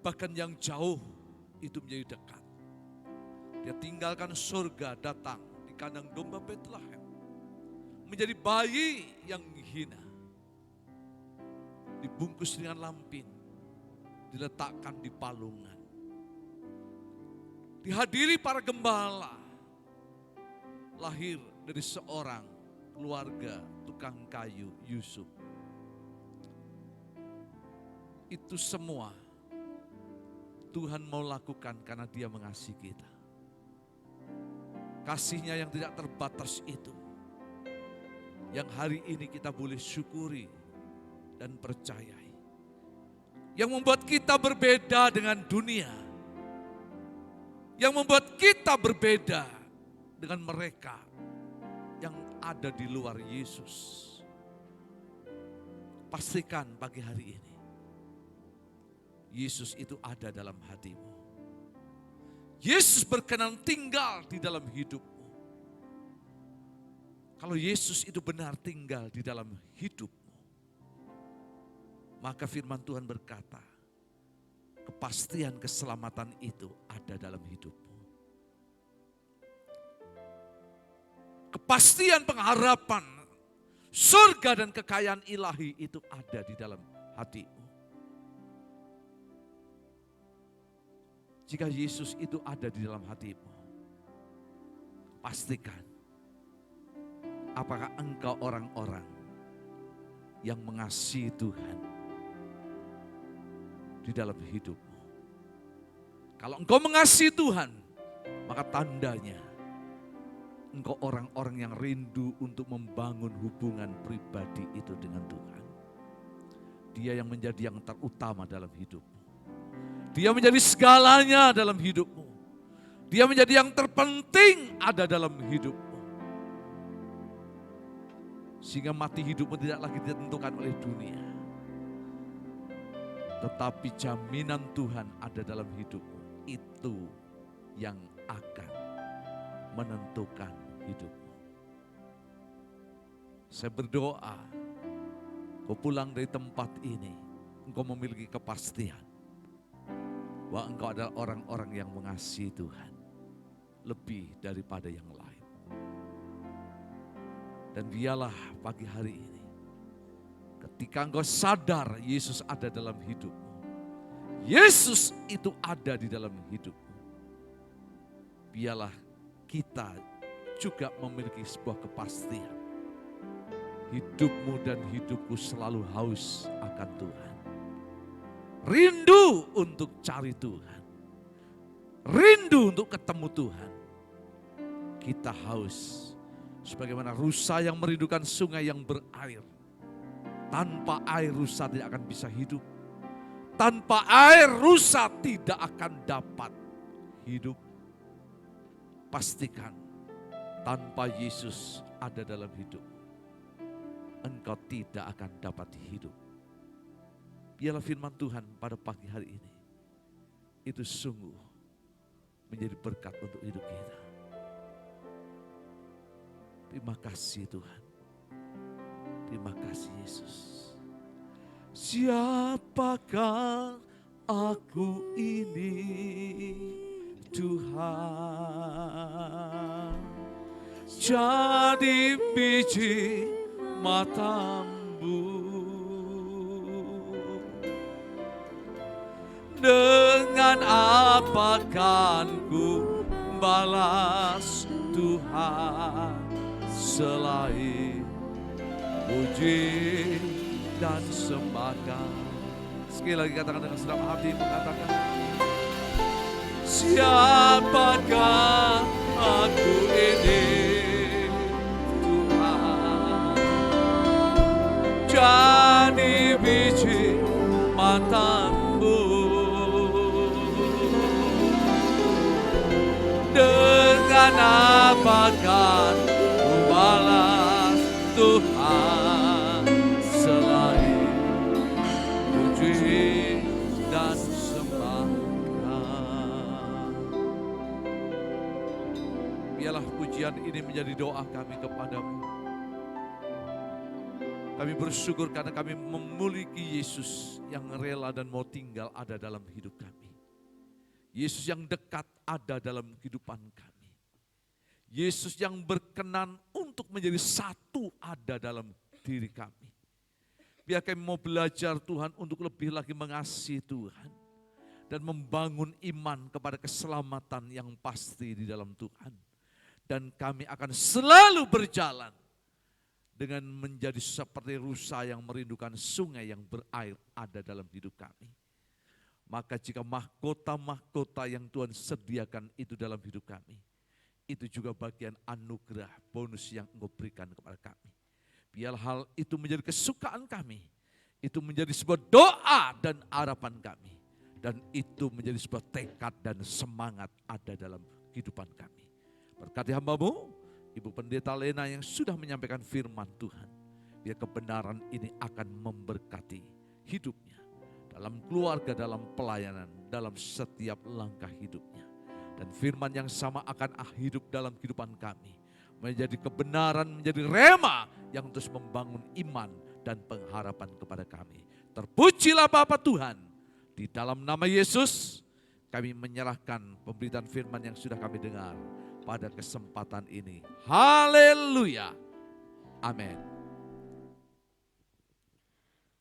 Bahkan yang jauh itu menjadi dekat. Dia tinggalkan surga, datang di kandang domba Betlehem. Menjadi bayi yang hina. Dibungkus dengan lampin. Diletakkan di palungan. Dihadiri para gembala, lahir dari seorang keluarga tukang kayu Yusuf. Itu semua Tuhan mau lakukan karena Dia mengasihi kita. Kasihnya yang tidak terbatas itu, yang hari ini kita boleh syukuri dan percayai. Yang membuat kita berbeda dengan dunia. Yang membuat kita berbeda dengan mereka yang ada di luar Yesus. Pastikan pagi hari ini, Yesus itu ada dalam hatimu. Yesus berkenan tinggal di dalam hidupmu. Kalau Yesus itu benar tinggal di dalam hidupmu, maka firman Tuhan berkata, kepastian keselamatan itu ada dalam hidupmu. Kepastian pengharapan surga dan kekayaan ilahi itu ada di dalam hatimu. Jika Yesus itu ada di dalam hatimu, pastikan apakah engkau orang-orang yang mengasihi Tuhan di dalam hidupmu. Kalau engkau mengasihi Tuhan, maka tandanya engkau orang-orang yang rindu untuk membangun hubungan pribadi itu dengan Tuhan. Dia yang menjadi yang terutama dalam hidupmu. Dia menjadi segalanya dalam hidupmu. Dia menjadi yang terpenting ada dalam hidupmu. Sehingga mati hidupmu tidak lagi ditentukan oleh dunia. Tetapi jaminan Tuhan ada dalam hidupmu. Itu yang akan menentukan hidupmu. Saya berdoa, kau pulang dari tempat ini, engkau memiliki kepastian bahwa engkau adalah orang-orang yang mengasihi Tuhan lebih daripada yang lain. Dan biarlah pagi hari ini, ketika engkau sadar Yesus ada dalam hidupmu, Yesus itu ada di dalam hidupmu, biarlah kita juga memiliki sebuah kepastian. Hidupmu dan hidupku selalu haus akan Tuhan. Rindu untuk cari Tuhan. Rindu untuk ketemu Tuhan. Kita haus. Sebagaimana rusa yang merindukan sungai yang berair. Tanpa air rusa tidak akan bisa hidup. Tanpa air rusa tidak akan dapat hidup. Pastikan tanpa Yesus ada dalam hidup, engkau tidak akan dapat hidup. Biarlah firman Tuhan pada pagi hari ini itu sungguh menjadi berkat untuk hidup kita. Terima kasih Tuhan. Terima kasih Yesus. Siapakah aku ini Tuhan? Jadi biji matamu. Dengan apa kan ku balas Tuhan selain puji dan sembah. Sekali lagi katakan dengan senang hati, mengatakan siapakah aku ini Tuhan? akan ku balas Tuhan selain puji dan sembah. Biarlah pujian ini menjadi doa kami kepadamu. Kami bersyukur karena kami memiliki Yesus yang rela dan mau tinggal ada dalam hidup kami. Yesus yang dekat ada dalam kehidupan kami. Yesus yang berkenan untuk menjadi satu ada dalam diri kami. Biar kami mau belajar Tuhan untuk lebih lagi mengasihi Tuhan. Dan membangun iman kepada keselamatan yang pasti di dalam Tuhan. Dan kami akan selalu berjalan dengan menjadi seperti rusa yang merindukan sungai yang berair ada dalam hidup kami. Maka jika mahkota-mahkota yang Tuhan sediakan itu dalam hidup kami, itu juga bagian anugerah bonus yang Engkau berikan kepada kami. Biar hal itu menjadi kesukaan kami, itu menjadi sebuah doa dan harapan kami. Dan itu menjadi sebuah tekad dan semangat ada dalam kehidupan kami. Berkati hamba-Mu, Ibu Pendeta Lena yang sudah menyampaikan firman Tuhan. Biar kebenaran ini akan memberkati hidupnya. Dalam keluarga, dalam pelayanan, dalam setiap langkah hidupnya. Dan firman yang sama akan hidup dalam kehidupan kami. Menjadi kebenaran, menjadi rema yang terus membangun iman dan pengharapan kepada kami. Terpujilah Bapa Tuhan. Di dalam nama Yesus kami menyerahkan pemberitaan firman yang sudah kami dengar. Pada kesempatan ini. Haleluya. Amin.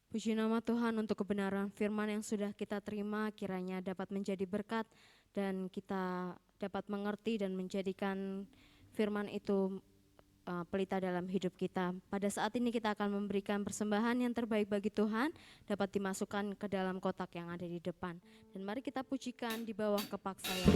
Puji nama Tuhan untuk kebenaran firman yang sudah kita terima, kiranya dapat menjadi berkat dan kita dapat mengerti dan menjadikan firman itu pelita dalam hidup kita. Pada saat ini kita akan memberikan persembahan yang terbaik bagi Tuhan, dapat dimasukkan ke dalam kotak yang ada di depan. Dan mari kita pujikan di bawah kepak sayap.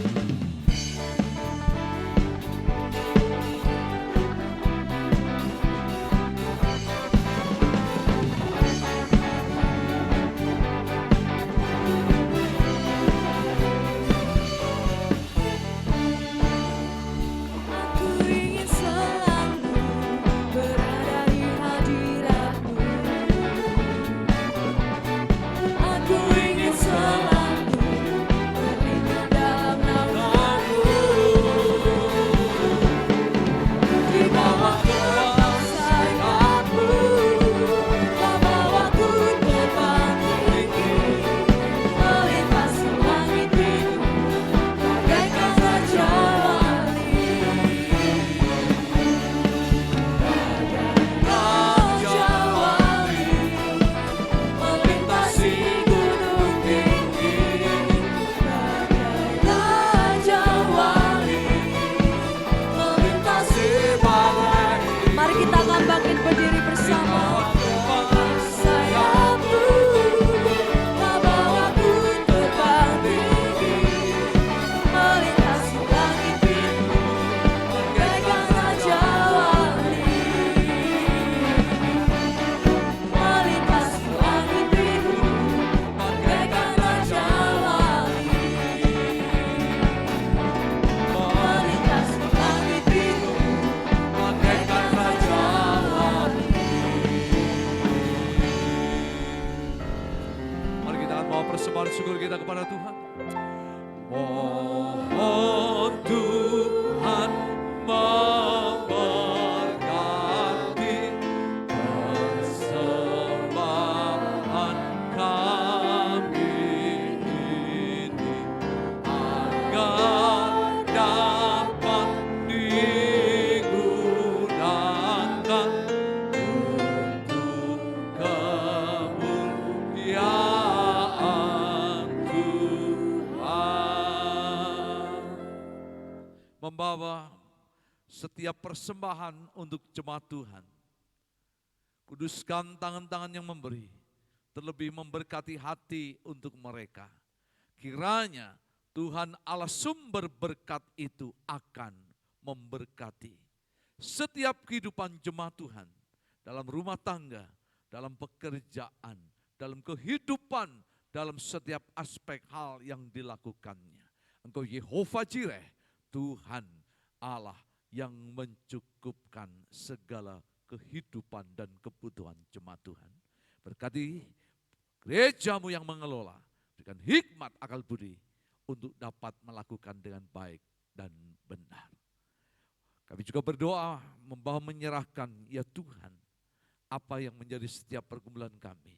syukur kita kepada Tuhan. Mohon Tuhan memberkati persembahan kami ini, agar dapat digunakan untuk kemuliaan Tuhan. Membawa setiap persembahan untuk jemaat Tuhan. Kuduskan tangan-tangan yang memberi, terlebih memberkati hati untuk mereka. Kiranya Tuhan Allah sumber berkat itu akan memberkati setiap kehidupan jemaat Tuhan, dalam rumah tangga, dalam pekerjaan, dalam kehidupan, dalam setiap aspek hal yang dilakukannya. Engkau Yehova Jireh, Tuhan Allah yang mencukupkan segala kehidupan dan kebutuhan jemaat Tuhan. Berkati gerejamu yang mengelola, berikan hikmat akal budi untuk dapat melakukan dengan baik dan benar. Kami juga berdoa membawa menyerahkan ya Tuhan apa yang menjadi setiap pergumulan kami.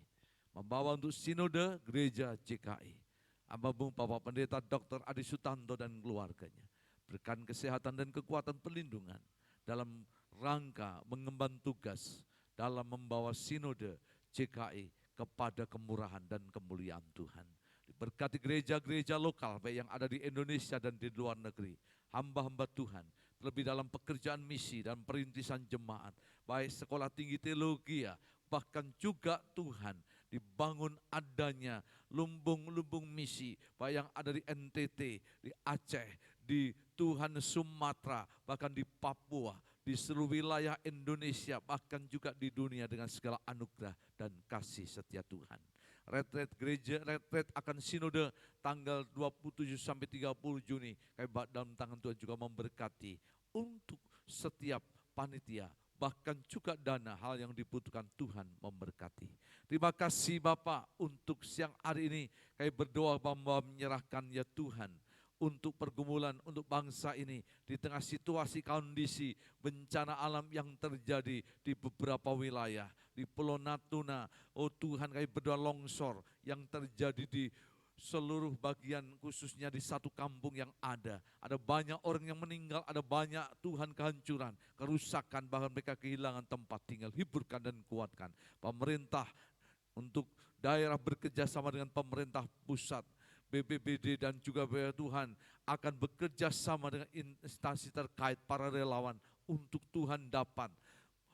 Membawa untuk sinode gereja JKI. Hamba-Mu Bapak Pendeta Dr. Adi Sutanto dan keluarganya. Berikan kesehatan dan kekuatan perlindungan dalam rangka mengemban tugas dalam membawa sinode JKI kepada kemurahan dan kemuliaan Tuhan. Diberkati gereja-gereja lokal baik yang ada di Indonesia dan di luar negeri. Hamba-hamba Tuhan, lebih dalam pekerjaan misi dan perintisan jemaat, baik sekolah tinggi teologi, bahkan juga Tuhan dibangun adanya lumbung-lumbung misi, baik yang ada di NTT, di Aceh, di Tuhan Sumatera, bahkan di Papua, di seluruh wilayah Indonesia, bahkan juga di dunia dengan segala anugerah dan kasih setia Tuhan. Retret gereja, retret akan sinode tanggal 27 sampai 30 Juni. Kami dalam tangan Tuhan juga memberkati untuk setiap panitia, bahkan juga dana hal yang dibutuhkan Tuhan memberkati. Terima kasih Bapak untuk siang hari ini. Kami berdoa bahwa menyerahkan ya Tuhan untuk pergumulan, untuk bangsa ini di tengah situasi kondisi bencana alam yang terjadi di beberapa wilayah. Di Pulau Natuna, oh Tuhan kami berdoa longsor yang terjadi di seluruh bagian khususnya di satu kampung yang ada. Ada banyak orang yang meninggal, ada banyak Tuhan kehancuran, kerusakan, bahkan mereka kehilangan tempat tinggal. Hiburkan dan kuatkan. Pemerintah untuk daerah bekerja sama dengan pemerintah pusat, BPBD dan juga Tuhan akan bekerja sama dengan instansi terkait para relawan untuk Tuhan dapat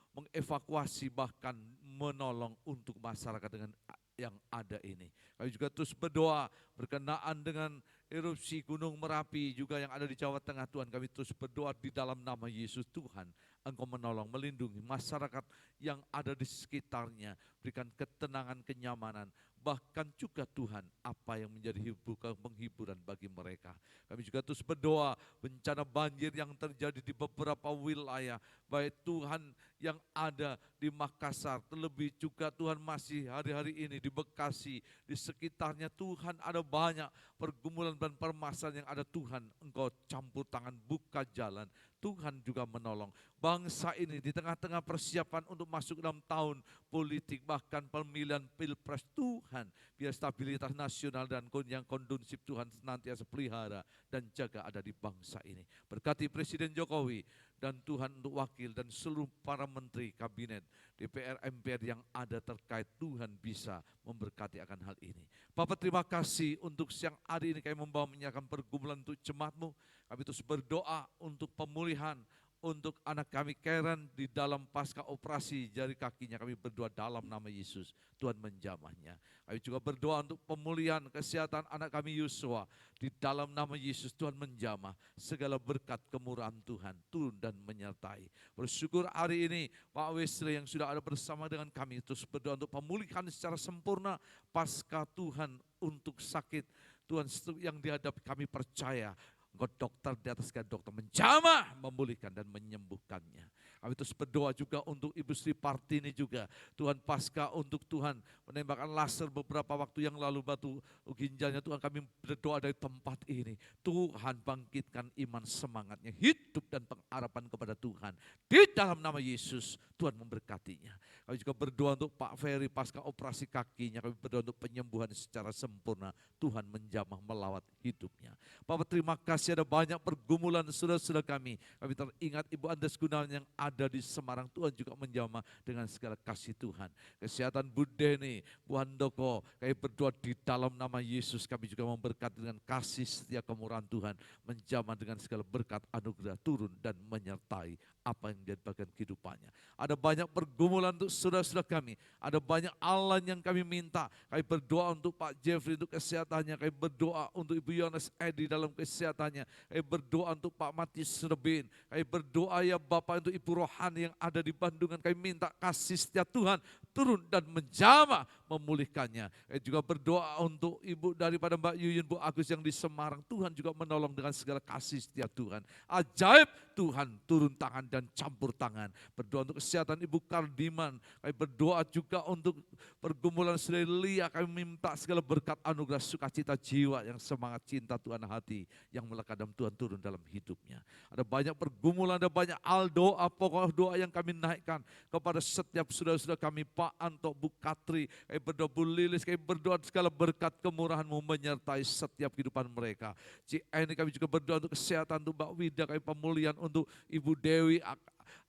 mengevakuasi bahkan menolong untuk masyarakat dengan yang ada ini. Kami juga terus berdoa berkenaan dengan erupsi Gunung Merapi juga yang ada di Jawa Tengah Tuhan. Kami terus berdoa di dalam nama Yesus Tuhan. Engkau menolong, melindungi masyarakat yang ada di sekitarnya. Berikan ketenangan, kenyamanan. Bahkan juga Tuhan apa yang menjadi penghiburan bagi mereka. Kami juga terus berdoa bencana banjir yang terjadi di beberapa wilayah. Baik Tuhan yang ada di Makassar, terlebih juga Tuhan masih hari-hari ini di Bekasi, di sekitarnya Tuhan ada banyak pergumulan dan permasalahan yang ada. Tuhan Engkau campur tangan, buka jalan. Tuhan juga menolong bangsa ini di tengah-tengah persiapan untuk masuk dalam tahun politik, bahkan pemilihan pilpres. Tuhan biar stabilitas nasional dan yang kondusif Tuhan senantiasa pelihara dan jaga ada di bangsa ini. Berkati Presiden Jokowi dan Tuhan untuk wakil dan seluruh para menteri kabinet DPR MPR yang ada terkait. Tuhan bisa memberkati akan hal ini. Bapak terima kasih untuk siang hari ini kami membawa menyerahkan pergumulan untuk jemaat-Mu. Kami terus berdoa untuk pemulihan untuk anak kami Karen di dalam pasca operasi jari kakinya. Kami berdoa dalam nama Yesus, Tuhan menjamahnya. Kami juga berdoa untuk pemulihan kesehatan anak kami Yosua. Di dalam nama Yesus Tuhan menjamah segala berkat kemurahan Tuhan turun dan menyertai. Bersyukur hari ini Pak Wesley yang sudah ada bersama dengan kami terus berdoa untuk pemulihan secara sempurna pasca Tuhan untuk sakit Tuhan yang dihadapi. Kami percaya Engkau dokter di atas segala dokter menjamah, memulihkan dan menyembuhkannya. Kami terus berdoa juga untuk Ibu Sri Partini juga. Tuhan pasca untuk Tuhan menembakkan laser beberapa waktu yang lalu batu ginjalnya. Tuhan kami berdoa dari tempat ini. Tuhan bangkitkan iman semangatnya, hidup dan pengharapan kepada Tuhan. Di dalam nama Yesus Tuhan memberkatinya. Kami juga berdoa untuk Pak Ferry pasca operasi kakinya. Kami berdoa untuk penyembuhan secara sempurna. Tuhan menjamah melawat hidupnya. Bapak terima kasih ada banyak pergumulan saudara-saudara kami. Kami teringat Ibu Andes Gunawan yang ada di Semarang. Tuhan juga menjamah dengan segala kasih Tuhan. Kesehatan Bu Deni, Bu Handoko. Kami berdoa di dalam nama Yesus. Kami juga memberkati dengan kasih setia kemurahan Tuhan. Menjamah dengan segala berkat anugerah turun dan menyertai apa yang menjadi bagian kehidupannya. Ada banyak pergumulan untuk saudara-saudara kami. Ada banyak Allah yang kami minta. Kami berdoa untuk Pak Jeffrey untuk kesehatannya. Kami berdoa untuk Ibu Yones Edi dalam kesehatannya. Kami berdoa untuk Pak Matius Rebin. Kami berdoa ya Bapak untuk Ibu Rohani yang ada di Bandungan. Kami minta kasih setia Tuhan turun dan menjamah memulihkannya. Juga berdoa untuk ibu daripada Mbak Yuyun, Bu Agus yang di Semarang. Tuhan juga menolong dengan segala kasih setia Tuhan. Ajaib Tuhan turun tangan dan campur tangan. Berdoa untuk kesehatan Ibu Kardiman. Kami berdoa juga untuk pergumulan Saudari Lia. Kami minta segala berkat anugerah sukacita jiwa yang semangat cinta Tuhan hati yang melekat dalam Tuhan turun dalam hidupnya. Ada banyak pergumulan, ada banyak doa, pokok doa yang kami naikkan kepada setiap saudara-saudara kami, Pak Anto, Bu Katri, kami berdoa Bu Lilis, kami berdoa segala berkat kemurahan-Mu menyertai setiap kehidupan mereka. Ini kami juga berdoa untuk kesehatan untuk Mbak Wida, kami pemulihan untuk Ibu Dewi,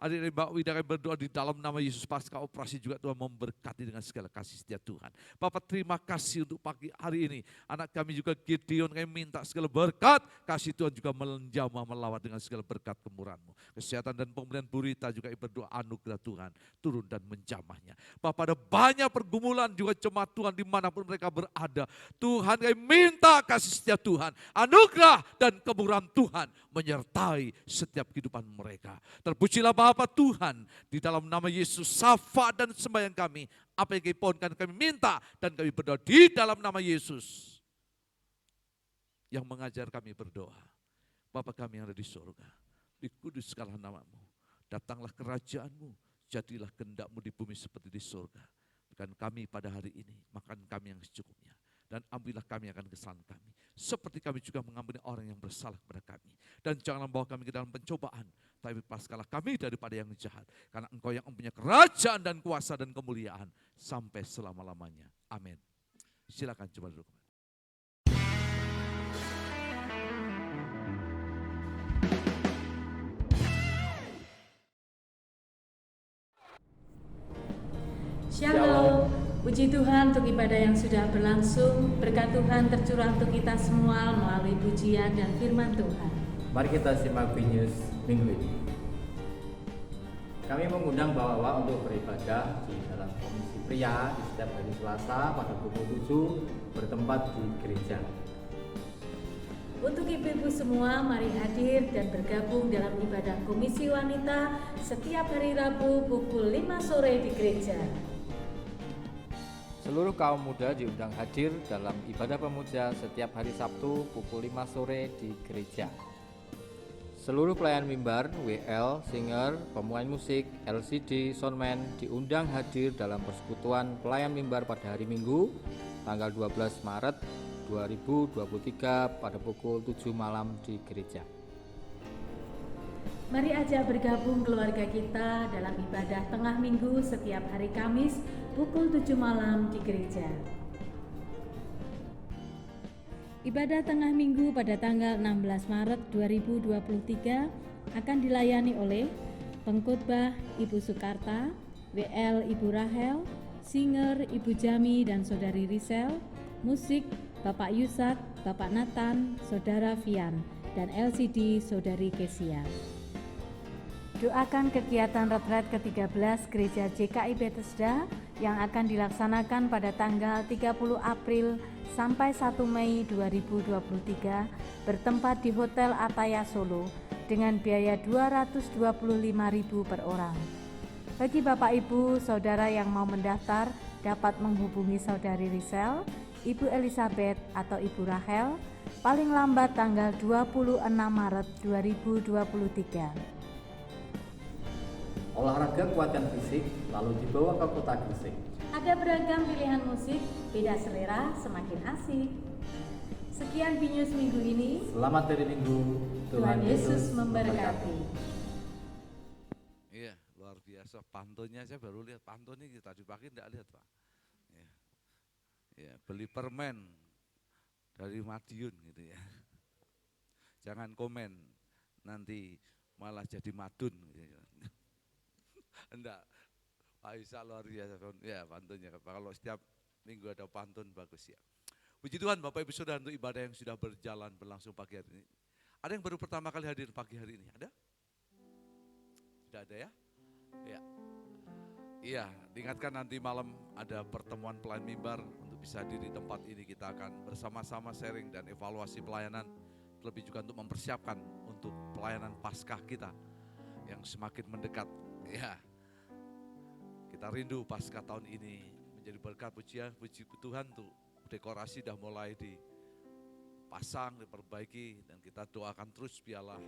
adik Mbak Wida, kami berdoa di dalam nama Yesus pasca operasi juga Tuhan memberkati dengan segala kasih setia Tuhan. Bapak terima kasih untuk pagi hari ini. Anak kami juga Gideon, kami minta segala berkat, kasih Tuhan juga menjamah melawat dengan segala berkat kemurahan-Mu. Kesehatan dan pemulihan Burita juga kami berdoa anugerah Tuhan turun dan menjamahnya. Bapak ada banyak pergumulan juga jemaat Tuhan dimanapun mereka berada. Tuhan kami minta kasih setia Tuhan, anugerah dan kemurahan Tuhan menyertai setiap kehidupan mereka. Terpujilah Bapak Tuhan, di dalam nama Yesus, syafaat dan sembahyang kami, apa yang kami pohonkan kami minta dan kami berdoa di dalam nama Yesus yang mengajar kami berdoa. Bapa kami yang ada di surga, dikuduskanlah nama-Mu, datanglah kerajaan-Mu, jadilah kehendak-Mu di bumi seperti di surga. Berikan kami pada hari ini makan kami yang secukupnya, dan ambillah kami akan kesalahan kami, seperti kami juga mengampuni orang yang bersalah kepada kami. Dan janganlah bawa kami ke dalam pencobaan, tapi lepaskanlah kami daripada yang jahat. Karena Engkau yang mempunyai kerajaan dan kuasa dan kemuliaan sampai selama-lamanya. Amin. Silakan coba duduk. Shalom, puji Tuhan untuk ibadah yang sudah berlangsung. Berkat Tuhan tercurah untuk kita semua melalui pujian dan firman Tuhan. Mari kita simak News minggu ini. Kami mengundang Bapak-Bapak untuk beribadah di dalam komisi pria di setiap hari Selasa pada pukul 7 bertempat di gereja. Untuk ibu-ibu semua, mari hadir dan bergabung dalam ibadah komisi wanita setiap hari Rabu pukul 5 sore di gereja. Seluruh kaum muda diundang hadir dalam ibadah pemuja setiap hari Sabtu pukul 5 sore di gereja. Seluruh pelayan mimbar, WL, singer, pemain musik, LCD, soundman diundang hadir dalam persekutuan pelayan mimbar pada hari Minggu, tanggal 12 Maret 2023 pada pukul 7 malam di gereja. Mari ajak bergabung keluarga kita dalam ibadah tengah minggu setiap hari Kamis pukul 7 malam di gereja. Ibadah tengah minggu pada tanggal 16 Maret 2023 akan dilayani oleh pengkhotbah Ibu Sukarta, WL Ibu Rahel, singer Ibu Jami dan Saudari Risel, musik Bapak Yusak, Bapak Nathan, Saudara Fian, dan LCD Saudari Kesia. Doakan kegiatan retret ke-13 Gereja JKI Bethesda yang akan dilaksanakan pada tanggal 30 April sampai 1 Mei 2023 bertempat di Hotel Ataya Solo dengan biaya Rp225.000 per orang. Bagi Bapak Ibu, Saudara yang mau mendaftar dapat menghubungi Saudari Risel, Ibu Elizabeth atau Ibu Rahel paling lambat tanggal 26 Maret 2023. Olahraga kuatkan fisik lalu dibawa ke kota Gresik. Ada beragam pilihan musik, beda selera, semakin asik. Sekian News minggu ini. Selamat hari Minggu, Tuhan Yesus memberkati. Iya, luar biasa. Pantunnya saya baru lihat. Pantunnya tadi pagi tidak lihat, Pak. Ya, beli permen dari Madiun gitu ya. Jangan komen, nanti malah jadi madun. Gitu ya. Enggak, Pak Isa luar biasa. Ya, pantunnya. Kalau setiap minggu ada pantun, bagus ya. Puji Tuhan Bapak Ibu Saudara untuk ibadah yang sudah berjalan berlangsung pagi hari ini. Ada yang baru pertama kali hadir pagi hari ini? Ada? Sudah ada ya? Ya. Iya, diingatkan nanti malam ada pertemuan pelayan mimbar untuk bisa hadir di tempat ini. Kita akan bersama-sama sharing dan evaluasi pelayanan. Lebih juga untuk mempersiapkan untuk pelayanan Paskah kita yang semakin mendekat. Ya. Kita rindu Paskah tahun ini menjadi berkat. Puji Tuhan tuh dekorasi udah mulai dipasang, diperbaiki, dan kita doakan terus biarlah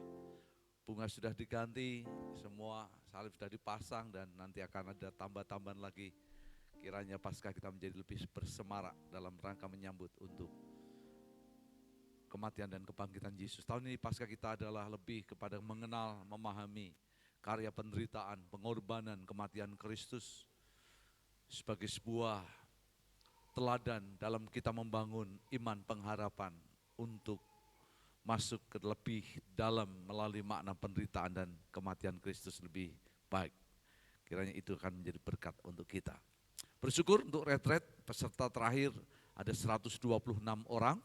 bunga sudah diganti, semua salib sudah dipasang, dan nanti akan ada tambah-tambahan lagi. Kiranya Paskah kita menjadi lebih bersemarak dalam rangka menyambut untuk kematian dan kebangkitan Yesus. Tahun ini Paskah kita adalah lebih kepada mengenal, memahami karya penderitaan, pengorbanan, kematian Kristus sebagai sebuah teladan dalam kita membangun iman pengharapan untuk masuk ke lebih dalam melalui makna penderitaan dan kematian Kristus lebih baik. Kiranya itu akan menjadi berkat untuk kita. Bersyukur untuk retret peserta terakhir ada 126 orang.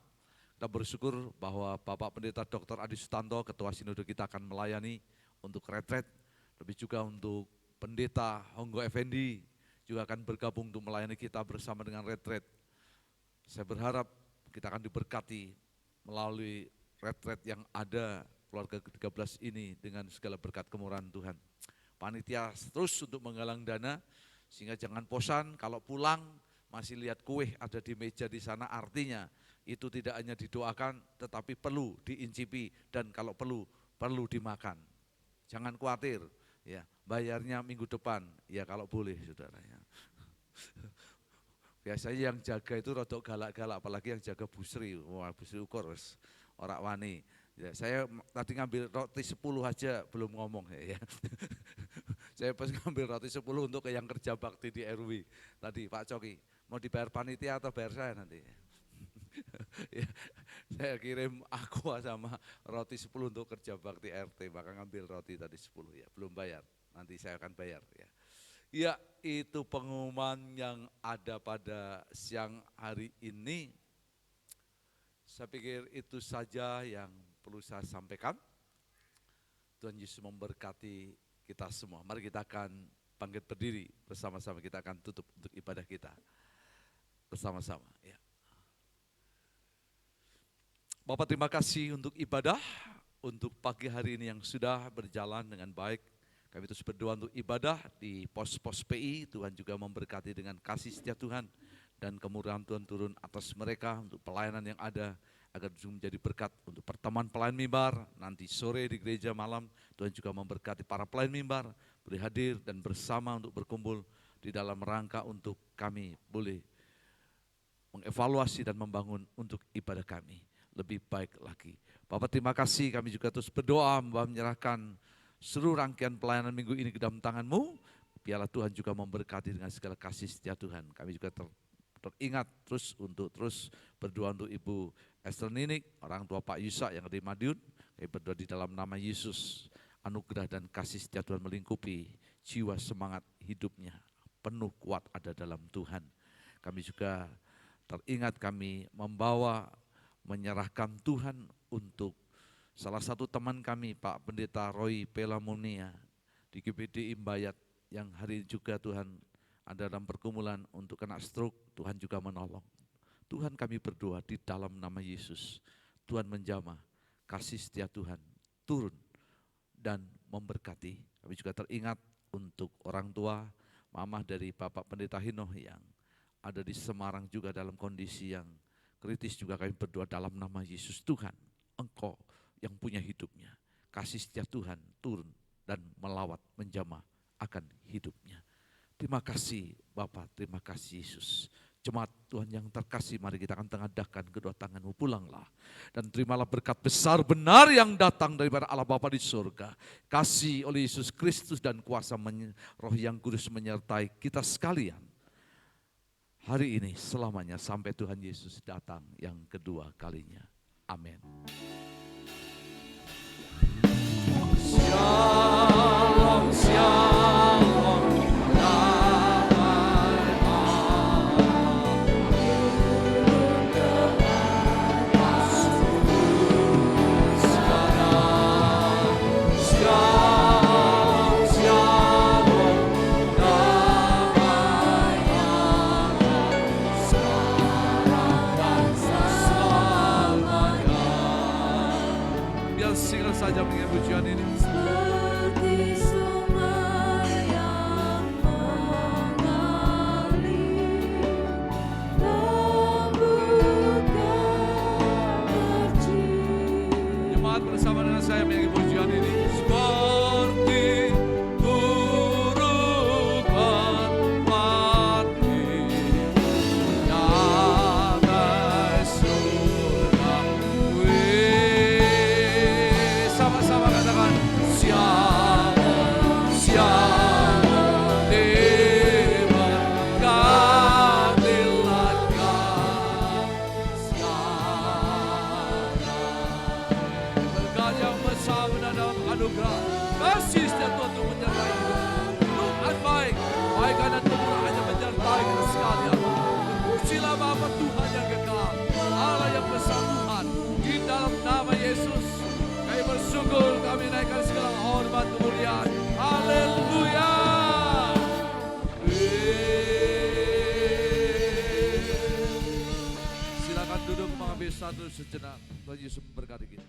Kita bersyukur bahwa Bapak Pendeta Dr. Adi Sutanto, Ketua Sinode kita akan melayani untuk retret. Lebih juga untuk Pendeta Honggo Effendi juga akan bergabung untuk melayani kita bersama dengan retret. Saya berharap kita akan diberkati melalui retret yang ada keluarga ke-13 ini dengan segala berkat kemurahan Tuhan. Panitia terus untuk menggalang dana, sehingga jangan bosan kalau pulang masih lihat kue ada di meja di sana, artinya itu tidak hanya didoakan tetapi perlu diincipi, dan kalau perlu dimakan. Jangan khawatir, ya, bayarnya minggu depan, ya kalau boleh saudara ya. Biasanya yang jaga itu rodok galak-galak, apalagi yang jaga busri, wah busri ukur orang wani. Ya, saya tadi ngambil roti 10 aja belum ngomong ya. Saya pas ngambil roti 10 untuk yang kerja bakti di RW. Tadi Pak Coki, mau dibayar panitia atau bayar saya nanti? Ya, saya kirim aqua sama roti 10 untuk kerja bakti RT, maka ngambil roti tadi 10 ya, belum bayar, nanti saya akan bayar ya. Ya, itu pengumuman yang ada pada siang hari ini. Saya pikir itu saja yang perlu saya sampaikan. Tuhan Yesus memberkati kita semua. Mari kita akan bangkit berdiri bersama-sama, kita akan tutup untuk ibadah kita bersama-sama ya. Bapak, terima kasih untuk ibadah, untuk pagi hari ini yang sudah berjalan dengan baik. Kami terus berdoa untuk ibadah di pos-pos PI, Tuhan juga memberkati dengan kasih setia Tuhan dan kemurahan Tuhan turun atas mereka untuk pelayanan yang ada, agar menjadi berkat untuk pertemuan pelayan mimbar, nanti sore di gereja malam. Tuhan juga memberkati para pelayan mimbar, boleh hadir dan bersama untuk berkumpul di dalam rangka untuk kami boleh mengevaluasi dan membangun untuk ibadah kami lebih baik lagi. Bapak, terima kasih, kami juga terus berdoa menyerahkan seluruh rangkaian pelayanan minggu ini ke dalam tangan-Mu. Biarlah Tuhan juga memberkati dengan segala kasih setia Tuhan. Kami juga teringat terus untuk terus berdoa untuk Ibu Esther Ninik, orang tua Pak Yusak yang ada di Madiun. Kami berdoa di dalam nama Yesus, anugerah dan kasih setia Tuhan melingkupi jiwa semangat hidupnya, penuh kuat ada dalam Tuhan. Kami juga teringat kami menyerahkan Tuhan untuk salah satu teman kami, Pak Pendeta Roy Pelamonia di GBD Imbayat, yang hari ini juga Tuhan ada dalam pergumulan untuk kena stroke. Tuhan juga menolong. Tuhan, kami berdoa di dalam nama Yesus, Tuhan menjamah, kasih setia Tuhan turun dan memberkati. Kami juga teringat untuk orang tua, mamah dari Bapak Pendeta Hinoh yang ada di Semarang juga dalam kondisi yang kritis, juga kami berdoa dalam nama Yesus. Tuhan, Engkau yang punya hidupnya, kasih setia Tuhan turun dan melawat, menjamah akan hidupnya. Terima kasih Bapak, terima kasih Yesus. Jemaat Tuhan yang terkasih, mari kita akan tengadahkan kedua tangan-Mu, pulanglah dan terimalah berkat besar benar yang datang daripada Allah Bapa di surga. Kasih oleh Yesus Kristus dan kuasa Roh yang kudus menyertai kita sekalian hari ini selamanya sampai Tuhan Yesus datang yang kedua kalinya. Amin. Shalom, shalom, damai sekarang. Shalom, shalom, damai sekarang dan selamanya. Biar single saja mengingat pujian ini. mengambil satu sejenak. Tuhan Yesus memberkati kita.